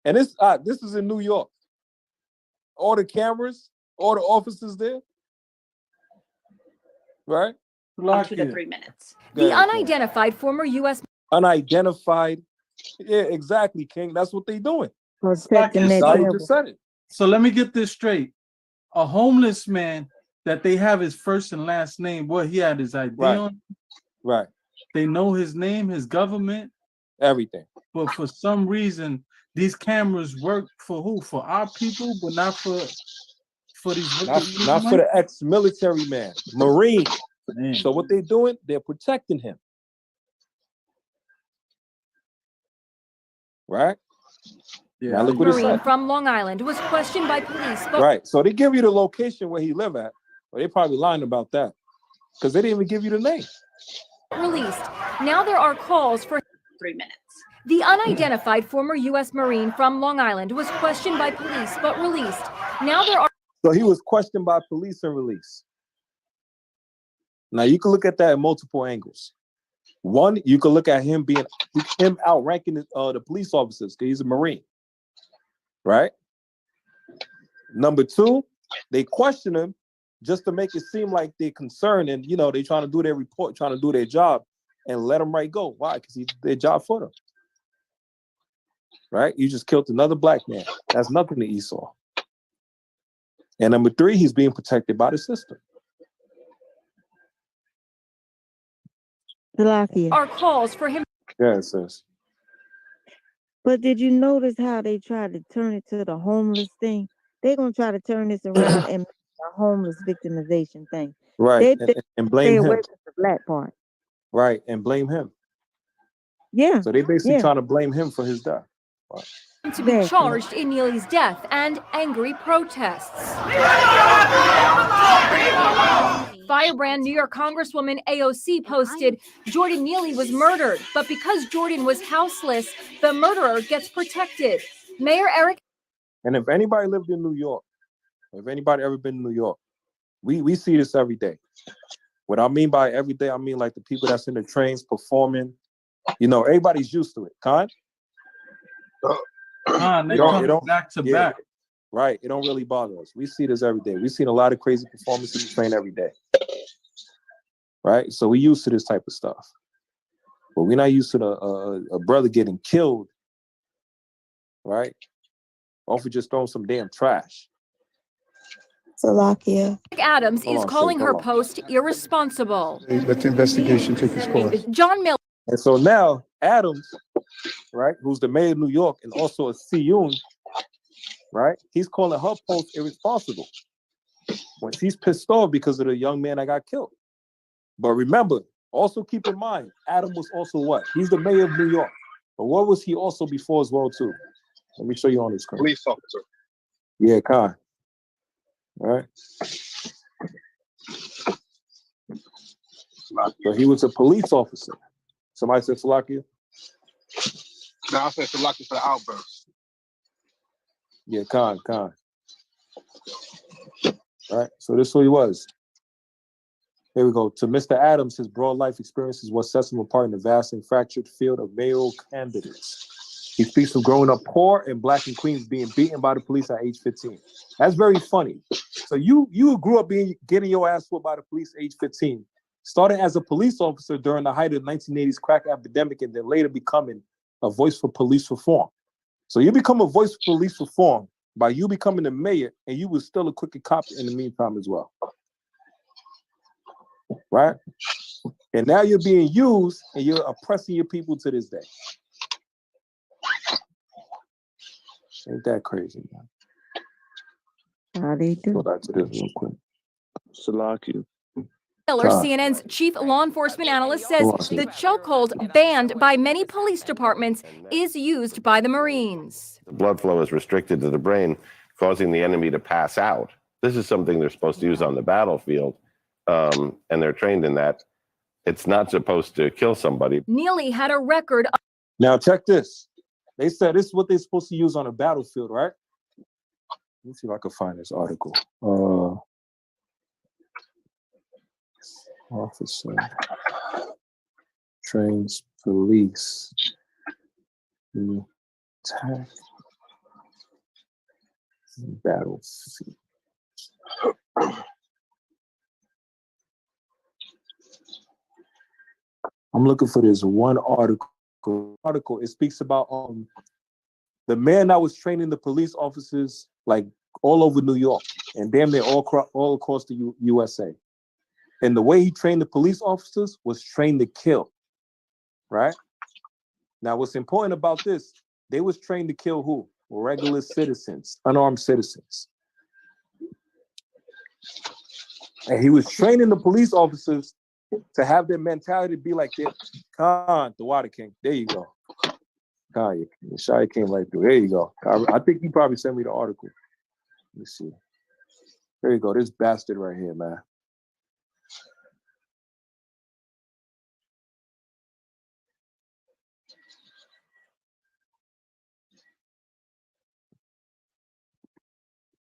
and this is in New York. All the cameras, all the officers there, right? 2 to 3 minutes. The unidentified former U.S. Unidentified. Yeah, exactly, King. That's what they doing. So let me get this straight. A homeless man that they have his first and last name, he had his ID on. Right. They know his name, his government. Everything. But for some reason, these cameras work for who? For our people, but not for these. Not for the ex-military man, Marine. Man. So what they're doing, they're protecting him. Right? Yeah. Now look what Marine from Long Island was questioned by police. Right. So they give you the location where he live at. Well, they probably lying about that. Because they didn't even give you the name. Released. Now there are calls for 3 minutes. The unidentified former U.S. Marine from Long Island was questioned by police but released. Now there are. So he was questioned by police and released. Now you can look at that in multiple angles. One, you can look at him outranking the police officers because he's a Marine, right? Number two, they question him just to make it seem like they're concerned and they're trying to do their report, trying to do their job, and let him right go. Why? Because he did their job for them, right? You just killed another black man. That's nothing to Esau. And number three, he's being protected by the system. Are calls for him. Yeah, it says. But did you notice how they tried to turn it to the homeless thing? They're gonna try to turn this around and make a homeless victimization thing. Right, They and blame stay him. away from the black part. Right, and blame him. Yeah. So they basically trying to blame him for his death. Wow. To be charged in Neely's death and angry protests. Firebrand New York Congresswoman AOC posted, Jordan Neely was murdered, but because Jordan was houseless, the murderer gets protected. Mayor Eric. And if anybody lived in New York, if anybody ever been to New York, we see this every day. What I mean by every day, I mean like the people that's in the trains performing. Everybody's used to it. They come back to back. Right. It don't really bother us. We see this every day. We've seen a lot of crazy performances in the train every day. Right? So we used to this type of stuff. But we're not used to a brother getting killed, right? Or for just throwing some damn trash. Salakia. Adams is calling her post irresponsible. Let the investigation take its course. John Miller. And so now Adams, right, who's the mayor of New York and also a Siyun, right? He's calling her post irresponsible when she's pissed off because of the young man that got killed. But remember, also keep in mind, Adam was also what? He's the mayor of New York. But what was he also before as well too? Let me show you on the screen. Police officer. Yeah, Khan. All right. So he was a police officer. Somebody said Salakia? No, I said Salakia for the outburst. Yeah, Khan. All right. So this is who he was. Here we go. To Mr. Adams, his broad life experience is what sets him apart in the vast and fractured field of mayoral candidates. He speaks of growing up poor in Black and Queens, being beaten by the police at age 15. That's very funny. So you grew up getting your ass whooped by the police at age 15, starting as a police officer during the height of the 1980s crack epidemic, and then later becoming a voice for police reform. So you become a voice for police reform by you becoming the mayor, and you was still a crooked cop in the meantime as well. Right? And now you're being used and you're oppressing your people to this day. Ain't that crazy, man? How they do? Go back to this real quick. Salakia. Miller, CNN's chief law enforcement analyst, says the chokehold banned by many police departments is used by the Marines. The blood flow is restricted to the brain, causing the enemy to pass out. This is something they're supposed to use on the battlefield, and they're trained in that. It's not supposed to kill somebody. Neely had a record of. Now check this. They said this is what they're supposed to use on a battlefield, right? Let me see if I can find this article. Officer trains police to attack battlefield. I'm looking for this one article. It speaks about the man that was training the police officers like all over New York and damn near all across the USA. And the way he trained the police officers was trained to kill, right? Now, what's important about this, they was trained to kill who? Regular citizens, unarmed citizens. And he was training the police officers to have their mentality be like this. Khan, the Water King. There you go. Khan, Shia came right through. There you go. I think he probably sent me the article. Let me see. There you go. This bastard right here, man.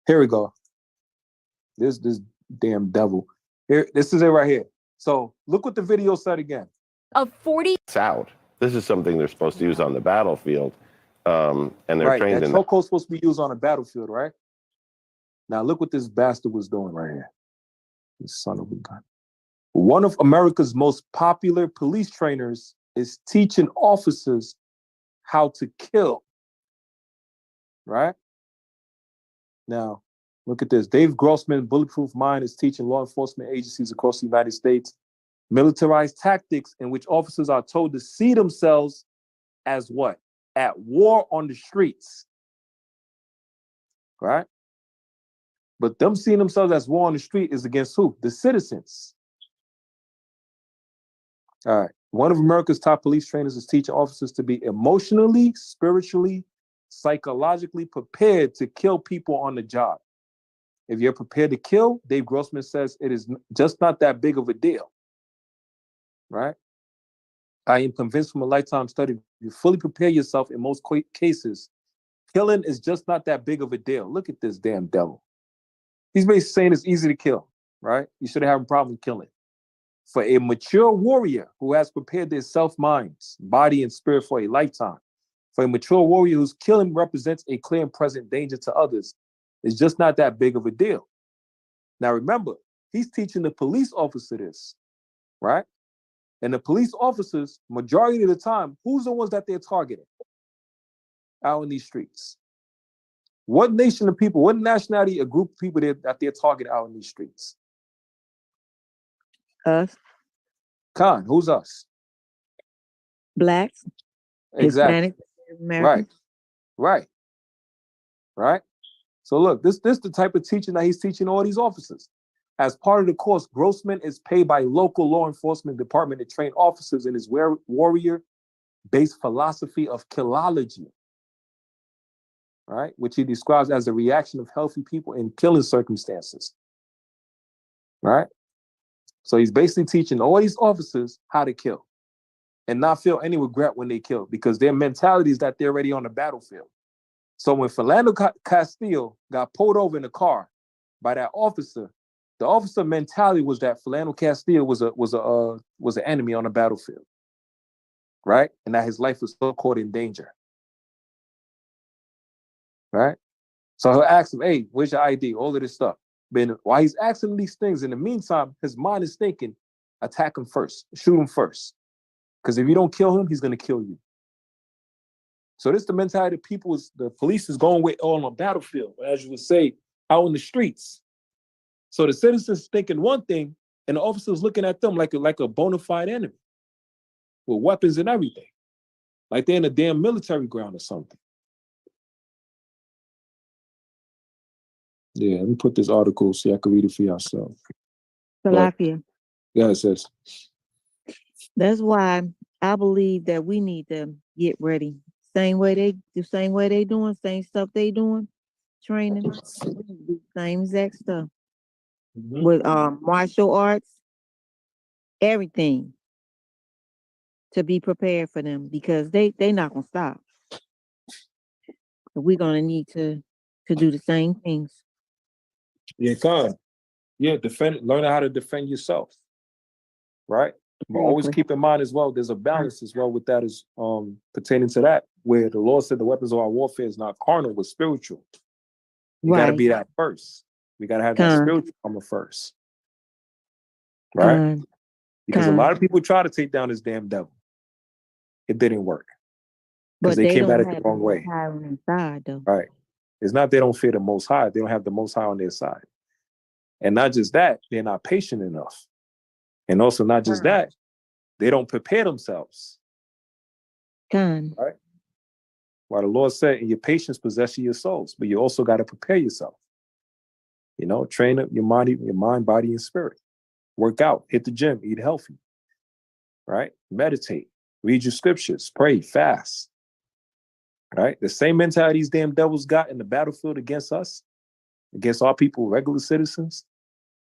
Here we go. This damn devil. Here, this is it right here. So look what the video said again. Of 40 out. This is something they're supposed to use on the battlefield, and they're Right, trained that in that. chokehold's supposed to be used on the battlefield, right? Now look what this bastard was doing right here. This son of a gun. One of America's most popular police trainers is teaching officers how to kill. Right? Now, look at this. Dave Grossman, Bulletproof Mind, is teaching law enforcement agencies across the United States militarized tactics in which officers are told to see themselves as what? At war on the streets. Right? But them seeing themselves as war on the street is against who? The citizens. All right. One of America's top police trainers is teaching officers to be emotionally, spiritually, psychologically prepared to kill people on the job. If you're prepared to kill, Dave Grossman says it is just not that big of a deal. Right? I am convinced from a lifetime study, you fully prepare yourself in most cases, killing is just not that big of a deal. Look at this damn devil. He's basically saying it's easy to kill, right? You shouldn't have a problem killing. For a mature warrior who has prepared their self-minds, body, and spirit for a lifetime, for a mature warrior whose killing represents a clear and present danger to others, it's just not that big of a deal. Now remember, he's teaching the police officer this, right? And the police officers, majority of the time, who's the ones that they're targeting out in these streets? What nation of people, what nationality, a group of people that they're targeting out in these streets? Us. Khan, who's us? Blacks. Exactly. Hispanic. Americans. Right. So look, this the type of teaching that he's teaching all these officers. As part of the course, Grossman is paid by local law enforcement department to train officers in his warrior-based philosophy of killology, right? Which he describes as a reaction of healthy people in killing circumstances, right? So he's basically teaching all these officers how to kill and not feel any regret when they kill because their mentality is that they're already on the battlefield. So when Philando Castile got pulled over in a car by that officer, the officer mentality was that Philando Castile was an enemy on the battlefield, right? And that his life was so caught in danger, right? So he'll ask him, "Hey, where's your ID?" All of this stuff. But while he's asking these things, in the meantime, his mind is thinking, attack him first, shoot him first. Because if you don't kill him, he's going to kill you. So this is the mentality the police is going with on a battlefield, as you would say, out in the streets. So the citizens thinking one thing, and the officers looking at them like a bona fide enemy with weapons and everything. Like they're in a damn military ground or something. Yeah, let me put this article so y'all can read it for yourself. Salakia. Yeah, it says. That's why I believe that we need to get ready. Same way they doing, same stuff they doing, training, we need to do the same exact stuff. With martial arts, everything to be prepared for them because they not gonna stop. We're gonna need to do the same things. Yeah, learn how to defend yourself. Right? But always keep in mind as well, there's a balance as well with that is pertaining to that, where the Lord said the weapons of our warfare is not carnal, but spiritual. You gotta be that first. We gotta have that spiritual armor first. Right? Because a lot of people try to take down this damn devil. It didn't work. Because they came at it the wrong way. Inside, though. Right. It's not they don't fear the Most High. They don't have the Most High on their side. And not just that, they're not patient enough. And also not just that, they don't prepare themselves. Right? While the Lord said, in your patience possess your souls, but you also got to prepare yourself. You know, train up your mind, body, and spirit. Work out, hit the gym, eat healthy. Right? Meditate, read your scriptures, pray, fast. Right? The same mentality these damn devils got in the battlefield against us, against our people, regular citizens.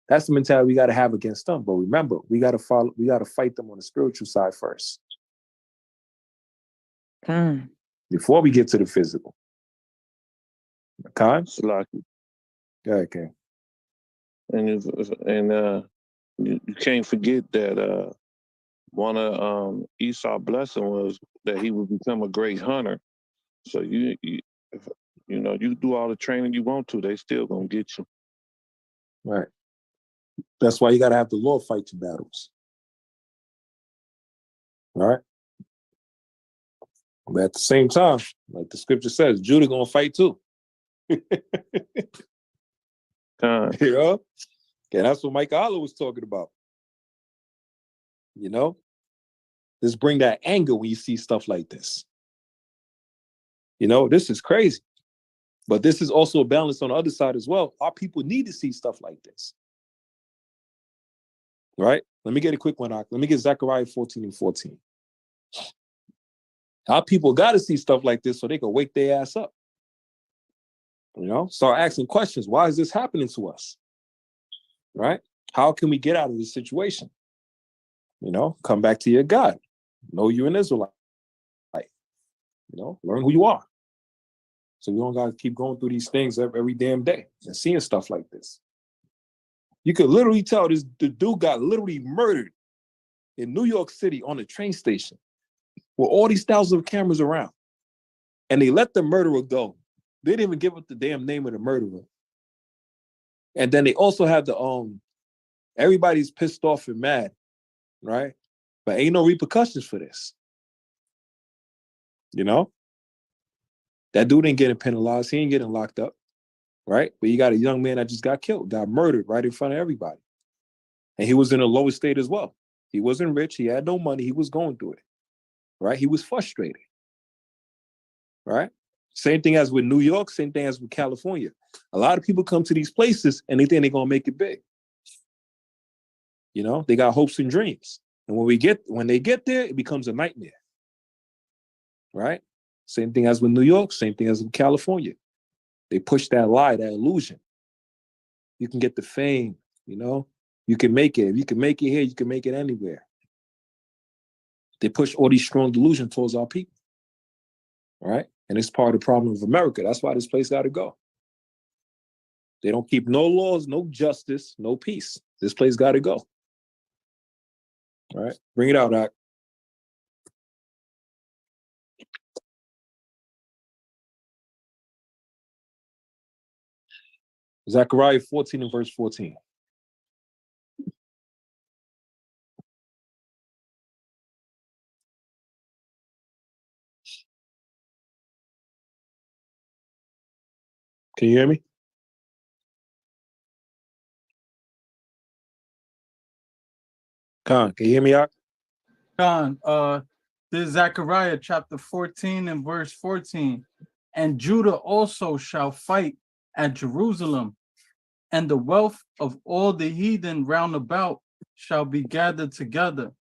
That's the mentality we got to have against them. But remember, we got to fight them on the spiritual side first. Before we get to the physical. Okay. And you can't forget that one of Esau's blessing was that he would become a great hunter. So you do all the training you want to, they still gonna get you. Right. That's why you gotta have the Lord fight your battles. All right. But at the same time, like the scripture says, Judah gonna fight too. You know? And that's what Miyachaahlah was talking about. You know? Just bring that anger when you see stuff like this. You know, this is crazy. But this is also a balance on the other side as well. Our people need to see stuff like this. Right? Let me get a quick one. Let me get Zechariah 14:14. Our people got to see stuff like this so they can wake their ass up. You know, start asking questions. Why is this happening to us? Right? How can we get out of this situation? You know, come back to your God. Know you're an Israelite. You know, learn who you are. So we don't got to keep going through these things every damn day and seeing stuff like this. You could literally tell the dude got literally murdered in New York City on a train station with all these thousands of cameras around. And they let the murderer go. They didn't even give up the damn name of the murderer. And then they also have everybody's pissed off and mad, right? But ain't no repercussions for this. You know? That dude ain't getting penalized. He ain't getting locked up, right? But you got a young man that just got killed, got murdered right in front of everybody. And he was in a lower state as well. He wasn't rich. He had no money. He was going through it, right? He was frustrated, right? Same thing as with New York, same thing as with California. A lot of people come to these places and they think they're going to make it big. You know, they got hopes and dreams. And when they get there, it becomes a nightmare, right? Same thing as with New York, same thing as with California. They push that lie, that illusion. You can get the fame, you know? You can make it. If you can make it here, you can make it anywhere. They push all these strong delusions towards our people, right? And it's part of the problem of America. That's why this place got to go. They don't keep no laws, no justice, no peace. This place got to go. All right, bring it out, Doc. Zechariah 14:14. Can you hear me? Khan, can you hear me, Doc? Khan, this is Zechariah chapter 14 and verse 14. And Judah also shall fight at Jerusalem, and the wealth of all the heathen round about shall be gathered together,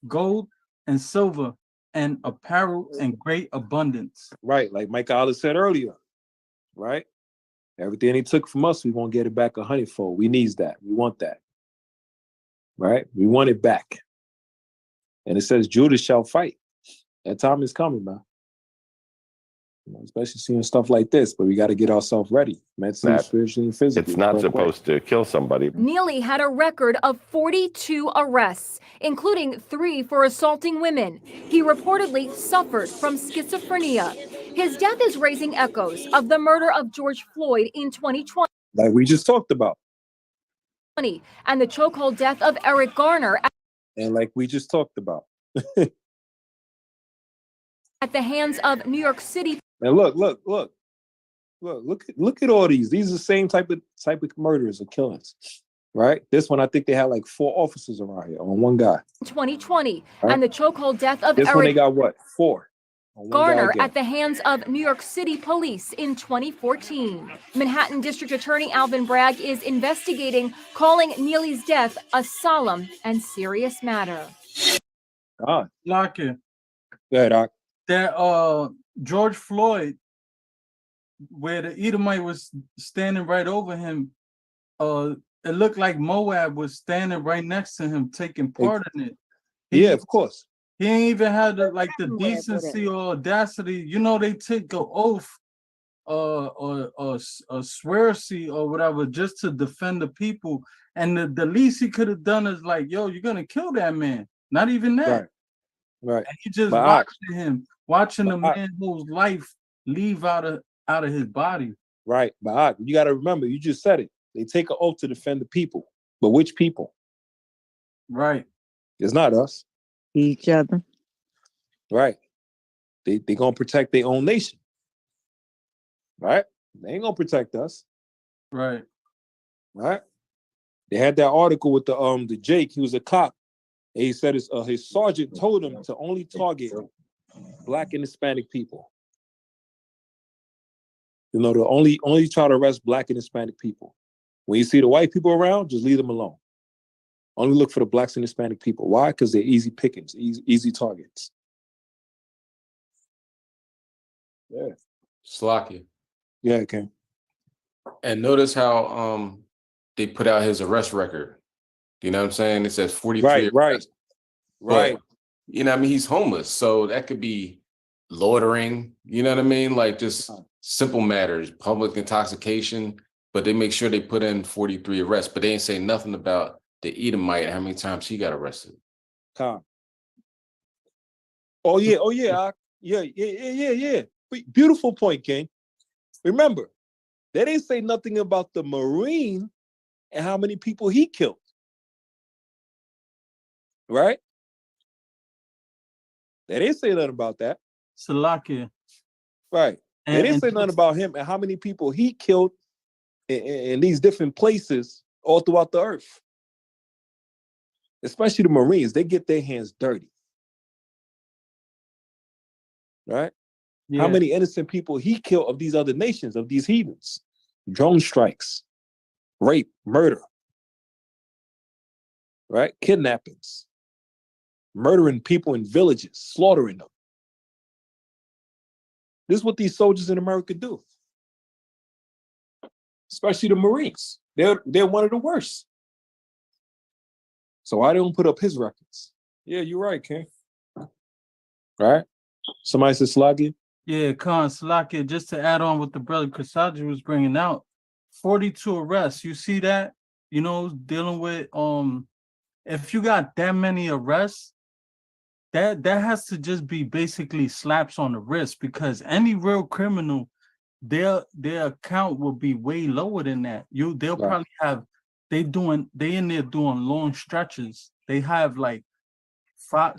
gold and silver and apparel in great abundance. Right, like Miyachaahlah said earlier, right? Everything he took from us, we won't get it back 100-fold. We need that. We want that. Right? We want it back. And it says Judah shall fight. That time is coming, man. You know, especially seeing stuff like this, but we got to get ourselves ready, mentally, spiritually, and physically. It's not supposed to kill somebody. Neely had a record of 42 arrests, including 3 for assaulting women. He reportedly suffered from schizophrenia. His death is raising echoes of the murder of George Floyd in 2020. Like we just talked about. And the chokehold death of Eric Garner. And like we just talked about. At the hands of New York City. And look at all these. These are the same type of murders or killings, right? This one, I think they had like 4 officers around here on one guy. 2020, right? And the chokehold death of this Eric one, they got what? 4. Garner at the hands of New York City police in 2014. Manhattan District Attorney Alvin Bragg is investigating, calling Neely's death a solemn and serious matter. Lock it. Go ahead, Doc. That George Floyd, where the Edomite was standing right over him, it looked like Moab was standing right next to him, taking part in it. Yeah, of course. He ain't even had the decency or audacity. You know, they take an oath a swearsy or whatever just to defend the people. And the least he could have done is like, yo, you're gonna kill that man. Not even that. Right. And he just But watching a man whose life leave out of his body. Right. But you got to remember, you just said it. They take an oath to defend the people. But which people? Right. It's not us. Each other. Right. They gonna protect their own nation. Right? They ain't gonna protect us. Right. Right? They had that article with the Jake. He was a cop. And he said his sergeant told him to only target Black and Hispanic people. You know, to only try to arrest Black and Hispanic people. When you see the white people around, just leave them alone. Only look for the Blacks and Hispanic people. Why? Because they're easy pickings, easy targets. Yeah. Slocky. Yeah, okay. And notice how they put out his arrest record. You know what I'm saying? It says 43 arrests. Right. But, you know what I mean? He's homeless. So that could be loitering, you know what I mean? Like just simple matters, public intoxication. But they make sure they put in 43 arrests. But they ain't say nothing about the Edomite, how many times he got arrested. Oh yeah. Yeah. Beautiful point, King. Remember, they didn't say nothing about the Marine and how many people he killed. Right? They didn't say nothing about that. Salakia. Right. They didn't say nothing about him and how many people he killed in these different places all throughout the earth. Especially the Marines, they get their hands dirty. Right? Yeah. How many innocent people he killed of these other nations, of these heathens? Drone strikes, rape, murder, right? Kidnappings, murdering people in villages, slaughtering them. This is what these soldiers in America do. Especially the Marines. They're one of the worst. So why they don't put up his records? Yeah, you're right, King. Right? Somebody said Slagia? Yeah, Khan, Slakia, just to add on what the brother Kasaji was bringing out, 42 arrests. You see that? You know, dealing with if you got that many arrests, that has to just be basically slaps on the wrist, because any real criminal, their account will be way lower than that. They'll probably have they in there doing long stretches. They have like 5,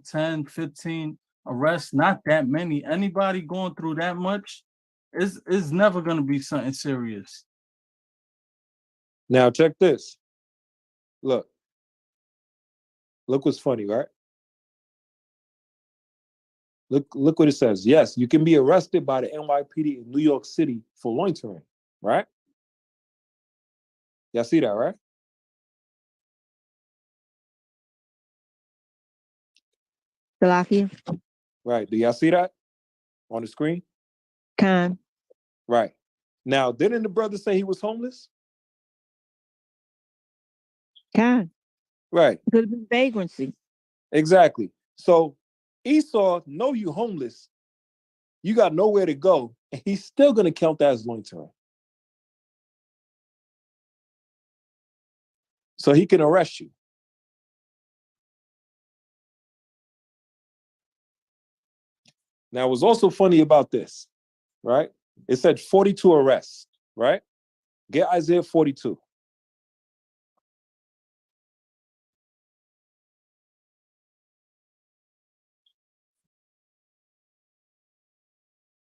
10, 15 arrests, not that many. Anybody going through that much is never gonna be something serious. Now check this. Look what's funny, right? Look what it says. Yes, you can be arrested by the NYPD in New York City for loitering, right? Y'all see that, right? Salakia. Right. Do y'all see that on the screen? Khan. Right. Now, didn't the brother say he was homeless? Khan. Right. Could have been vagrancy. Exactly. So Esau know you homeless. You got nowhere to go, and he's still going to count that as loitering. So he can arrest you. Now, what's also funny about this, right? It said 42 arrests, right? Get Isaiah 42.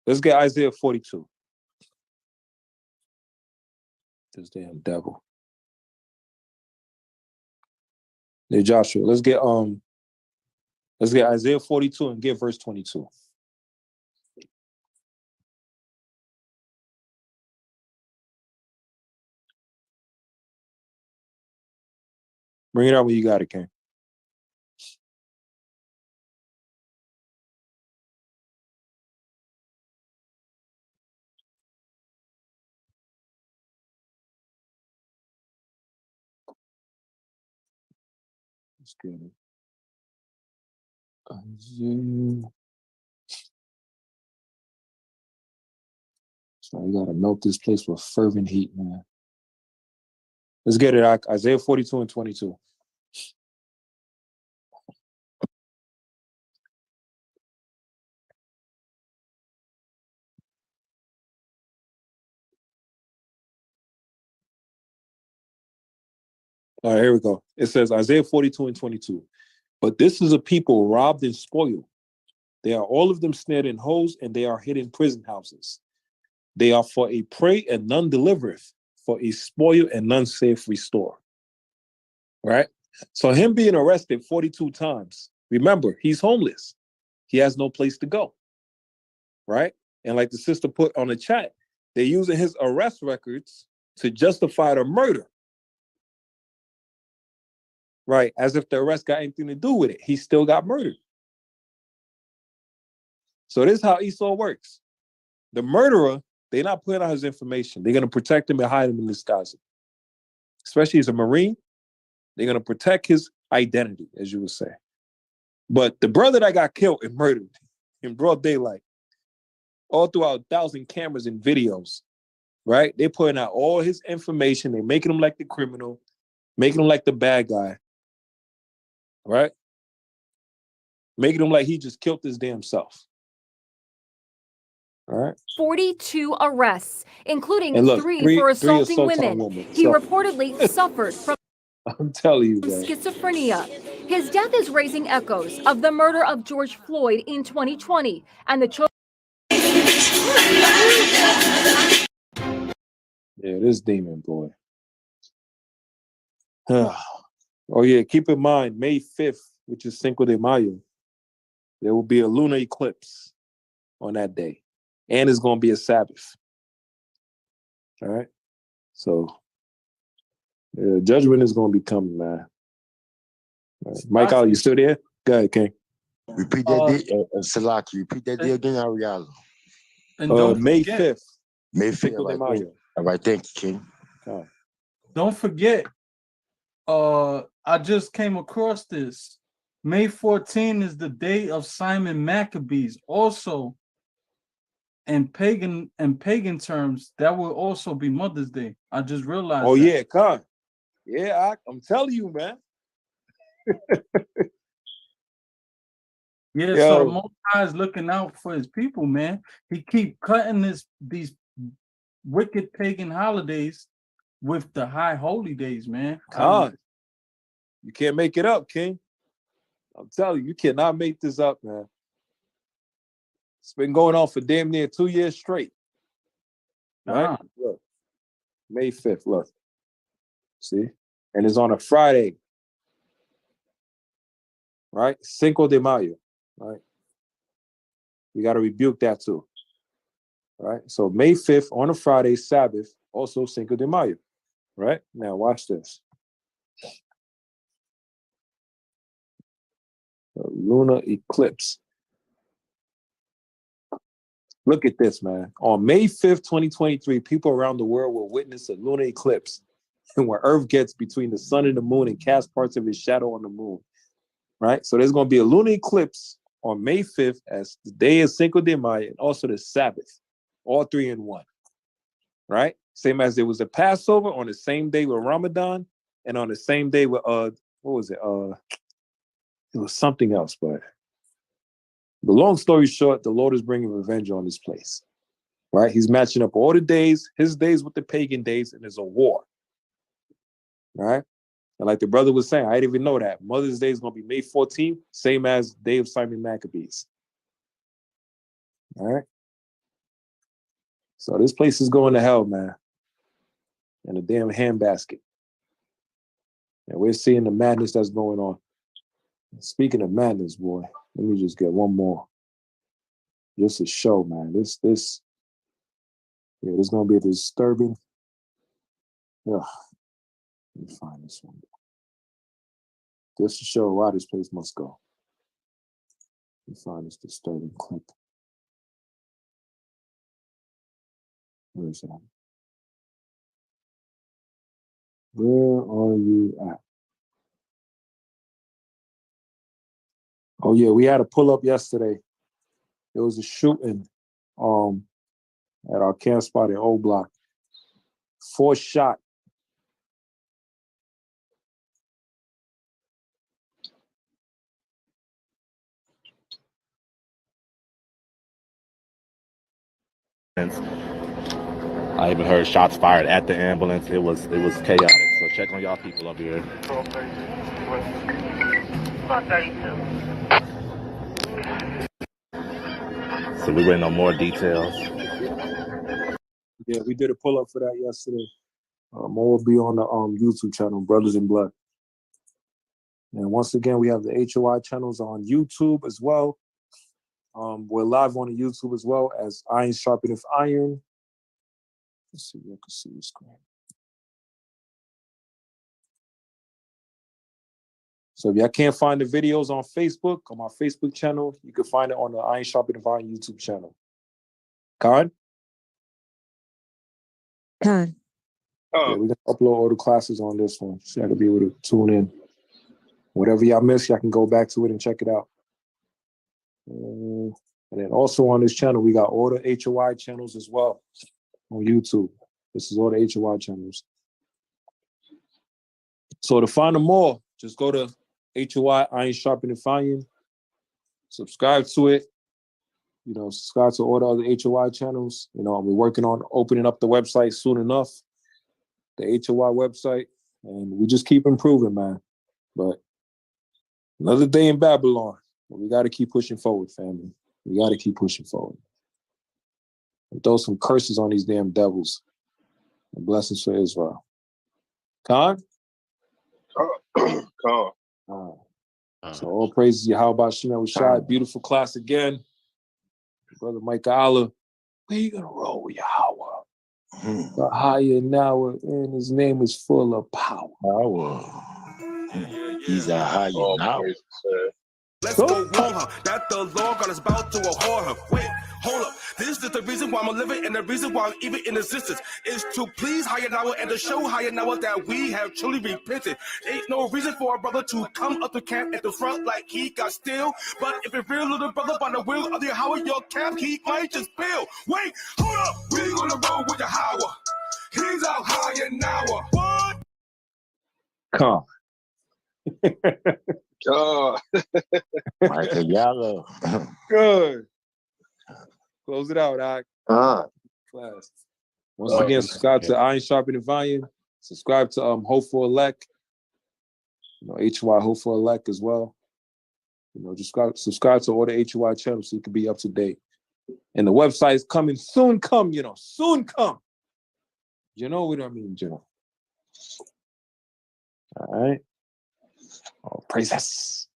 Let's get Isaiah 42. This damn devil. Hey, Joshua, let's get Isaiah 42 and get verse 22. Bring it out when you got it, King. Let's get it. Isaiah So we gotta melt this place with fervent heat, man. Let's get it, Isaiah 42 and 22. All right, here we go. It says Isaiah 42 and 22. But this is a people robbed and spoiled. They are all of them snared in holes, and they are hid in prison houses. They are for a prey, and none delivereth, for a spoil, and none saith restore. Right? So him being arrested 42 times, remember, he's homeless. He has no place to go. Right? And like the sister put on the chat, they're using his arrest records to justify the murder. Right? As if the arrest got anything to do with it. He still got murdered. So this is how Esau works. The murderer, they're not putting out his information. They're going to protect him and hide him in disguise. Especially as a Marine, they're going to protect his identity, as you would say. But the brother that got killed and murdered in broad daylight, all throughout 1,000 cameras and videos, right? They're putting out all his information. They're making him like the criminal, making him like the bad guy, right? Making him like he just killed his damn self. All right. 42 arrests, including And look, three three for assaulting assaults on women. women. He So- reportedly suffered from I'm telling you, man. schizophrenia. His death is raising echoes of the murder of George Floyd in 2020 and the Yeah, this demon boy. Oh yeah, keep in mind, May 5th, which is Cinco de Mayo, there will be a lunar eclipse on that day. And it's going to be a Sabbath. All right? So, judgment is going to be coming, man. All right. Mike, you still there? Go ahead, King. Repeat that day, Salaki. Repeat that day again, Ariella. And don't May forget, 5th. May 5th. Cinco de Mayo. All right, thank you, King. don't forget, I just came across this. May 14 is the day of Simon Maccabees. Also, in pagan terms, that will also be Mother's Day. I just realized. Oh that. yeah, Con. Yeah, I'm telling you, man. Yeah, Yo. so the Most High is looking out for his people, man. He keep cutting these wicked pagan holidays with the high holy days, man. Con. You can't make it up, King. I'm telling you, you cannot make this up, man. It's been going on for damn near 2 years straight. Right? Look. May 5th, look. See? And it's on a Friday. Right? Cinco de Mayo. Right? We got to rebuke that too. Right? So May 5th on a Friday, Sabbath, also Cinco de Mayo. Right? Now watch this. A lunar eclipse. Look at this, man. On May 5th, 2023, people around the world will witness a lunar eclipse where Earth gets between the sun and the moon and casts parts of its shadow on the moon. Right? So there's going to be a lunar eclipse on May 5th as the day of Cinco de Mayo and also the Sabbath. All three in one. Right? Same as there was a Passover on the same day with Ramadan and on the same day with, what was it? It was something else, but the long story short, the Lord is bringing revenge on this place, right? He's matching up all the days, his days with the pagan days, and there's a war, right? And like the brother was saying, I didn't even know that. Mother's Day is going to be May 14th, same as Day of Simon Maccabees. All right? So this place is going to hell, man. In a damn handbasket. And we're seeing the madness that's going on. Speaking of madness, boy, let me just get one more. Just to show, man. This is gonna be a disturbing. Ugh. Let me find this one. Just to show why this place must go. Let me find this disturbing clip. Where is that? Where are you at? Oh yeah, we had a pull up yesterday. There was a shooting at our camp spot in O Block. 4 shot. I even heard shots fired at the ambulance. It was chaotic. So check on y'all people up here. So we're waiting on more details. Yeah, we did a pull-up for that yesterday. More will be on the YouTube channel, Brothers in Blood. And once again, we have the HOI channels on YouTube as well. We're live on the YouTube as well as Iron Sharpeneth Iron. Let's see if you can see the screen. So if y'all can't find the videos on Facebook, on my Facebook channel, you can find it on the Iron Sharpeneth Iron YouTube channel. Khan? Khan. Yeah, we're gonna upload all the classes on this one, so y'all can be able to tune in. Whatever y'all miss, y'all can go back to it and check it out. And then also on this channel, we got all the HOI channels as well on YouTube. This is all the HOI channels. So to find them all, just go to HOI Iron Sharpeneth Iron. Subscribe to it. You know, subscribe to all the other HOI channels. You know, we're working on opening up the website soon enough, the HOI website, and we just keep improving, man. But another day in Babylon. But we got to keep pushing forward, family. We got to keep pushing forward. And throw some curses on these damn devils. And blessings for Israel. Khan? Khan. So all praises Yahweh Shemel Shai. Beautiful class again. Brother Miyachaahlah. Where you going to roll with Yahweh? The higher now, and his name is full of power. He's a higher now. Let's go warn her that the Lord God is about to abhor her. Wait, hold up. This is the reason why I'm living, and the reason why I'm even in existence is to please Hayanawa and to show Hayanawa that we have truly repented. Ain't no reason for a brother to come up to camp at the front like he got still. But if a real little brother by the will of the Yahweh, your camp, he might just build. Wait, hold up. We're gonna roll with Yahweh. He's out Hayanawa. What? Come. Miyachaahlah. Good. Close it out, Doc. Class. Once again, subscribe to Iron Sharpeneth Iron. Subscribe to Hope for Elect. You know, HY Hope for Elect as well. You know, just subscribe to all the HY channels so you can be up to date. And the website is coming soon. Soon come. You know what I mean, Joe? All right. Oh, praises.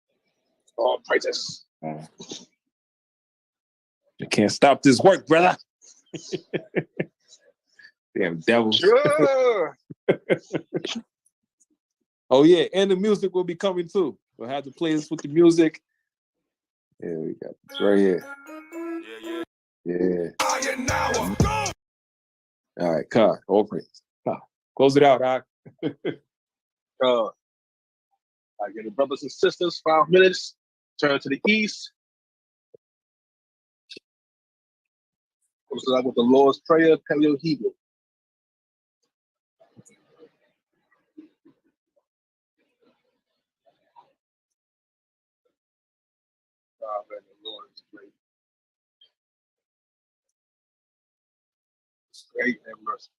Oh, praises. You can't stop this work, brother. Damn devils. Sure. Oh, yeah. And the music will be coming too. We'll have to play this with the music. Yeah, we got this right here. Yeah. All right, Kai. All praise. Kai. Close it out, Doc. I get the brothers and sisters 5 minutes. Turn to the east. Close it out with the Lord's Prayer, Paleo Hebrew. God, man, the Lord is great. It's great and mercy.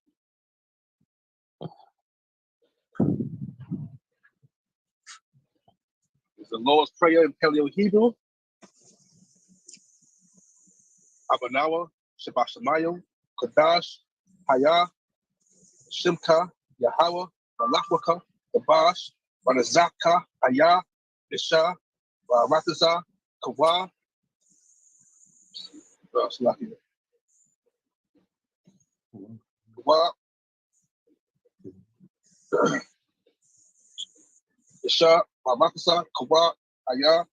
It's the Lord's Prayer in Paleo Hebrew. Abanawa, Shabbat Shemayim, Kadash, Hayah, Shimka, Yahweh, Malachwaka, Kabash, Wanazaka, Hayah, Isha, Ratazah, Kawa. Kawa. Isha, Ratazah, Kawa, Hayah,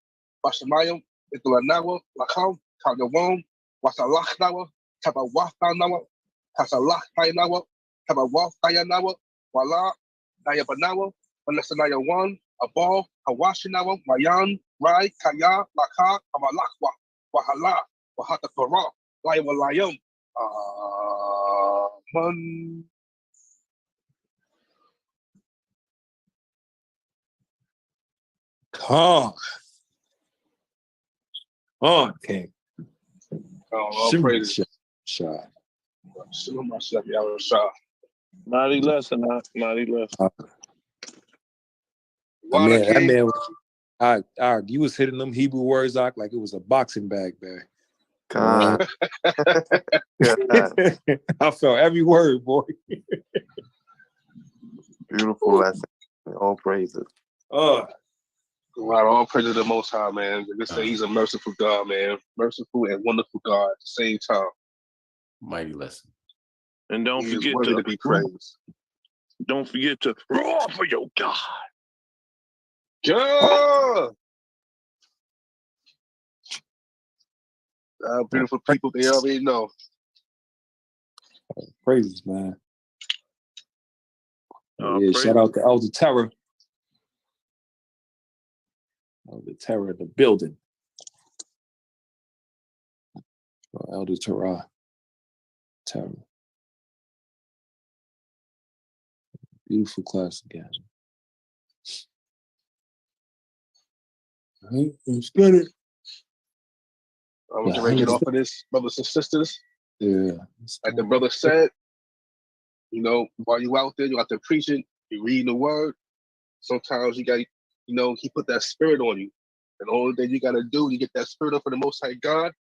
Bashamayim, Idulanawa, Lacham, Kagawon, Wasalachnawa, Tabawafanawa, Tasalachnawa, Tabawafayanawa, Wala, Nayabanawa, Wanasanaya 1, Abal, Hawashinawa, Mayan, Rai, Kaya, Laka, Amalakwa, Wahala, Wahata Torah, Laiwalayum. One. Come on, King. All Shoot praises. shot. Shoot myself, y'all shot. Mighty lesson, mighty lesson. That man was, you was hitting them Hebrew words out like it was a boxing bag, man. God. I felt every word, boy. Beautiful lesson. All praises. Wow, all praises to the Most High, man. Just say He's a merciful God, man. Merciful and wonderful God at the same time. Mighty lesson. And don't He is forget worthy to be praised. Don't forget to roar for your God. Yeah. Beautiful people, they already know. Praises, man. Shout out to Elder Terror. Elder Terror in the building. Elder Terror. Beautiful class again. All right, let's get it. I'm going to get off of this, brothers and sisters. Yeah. Like the brother said, while you out there, you out there preaching, you reading the word. Sometimes you got, He put that spirit on you. And the only thing you got to do, you get that spirit up for the Most High God,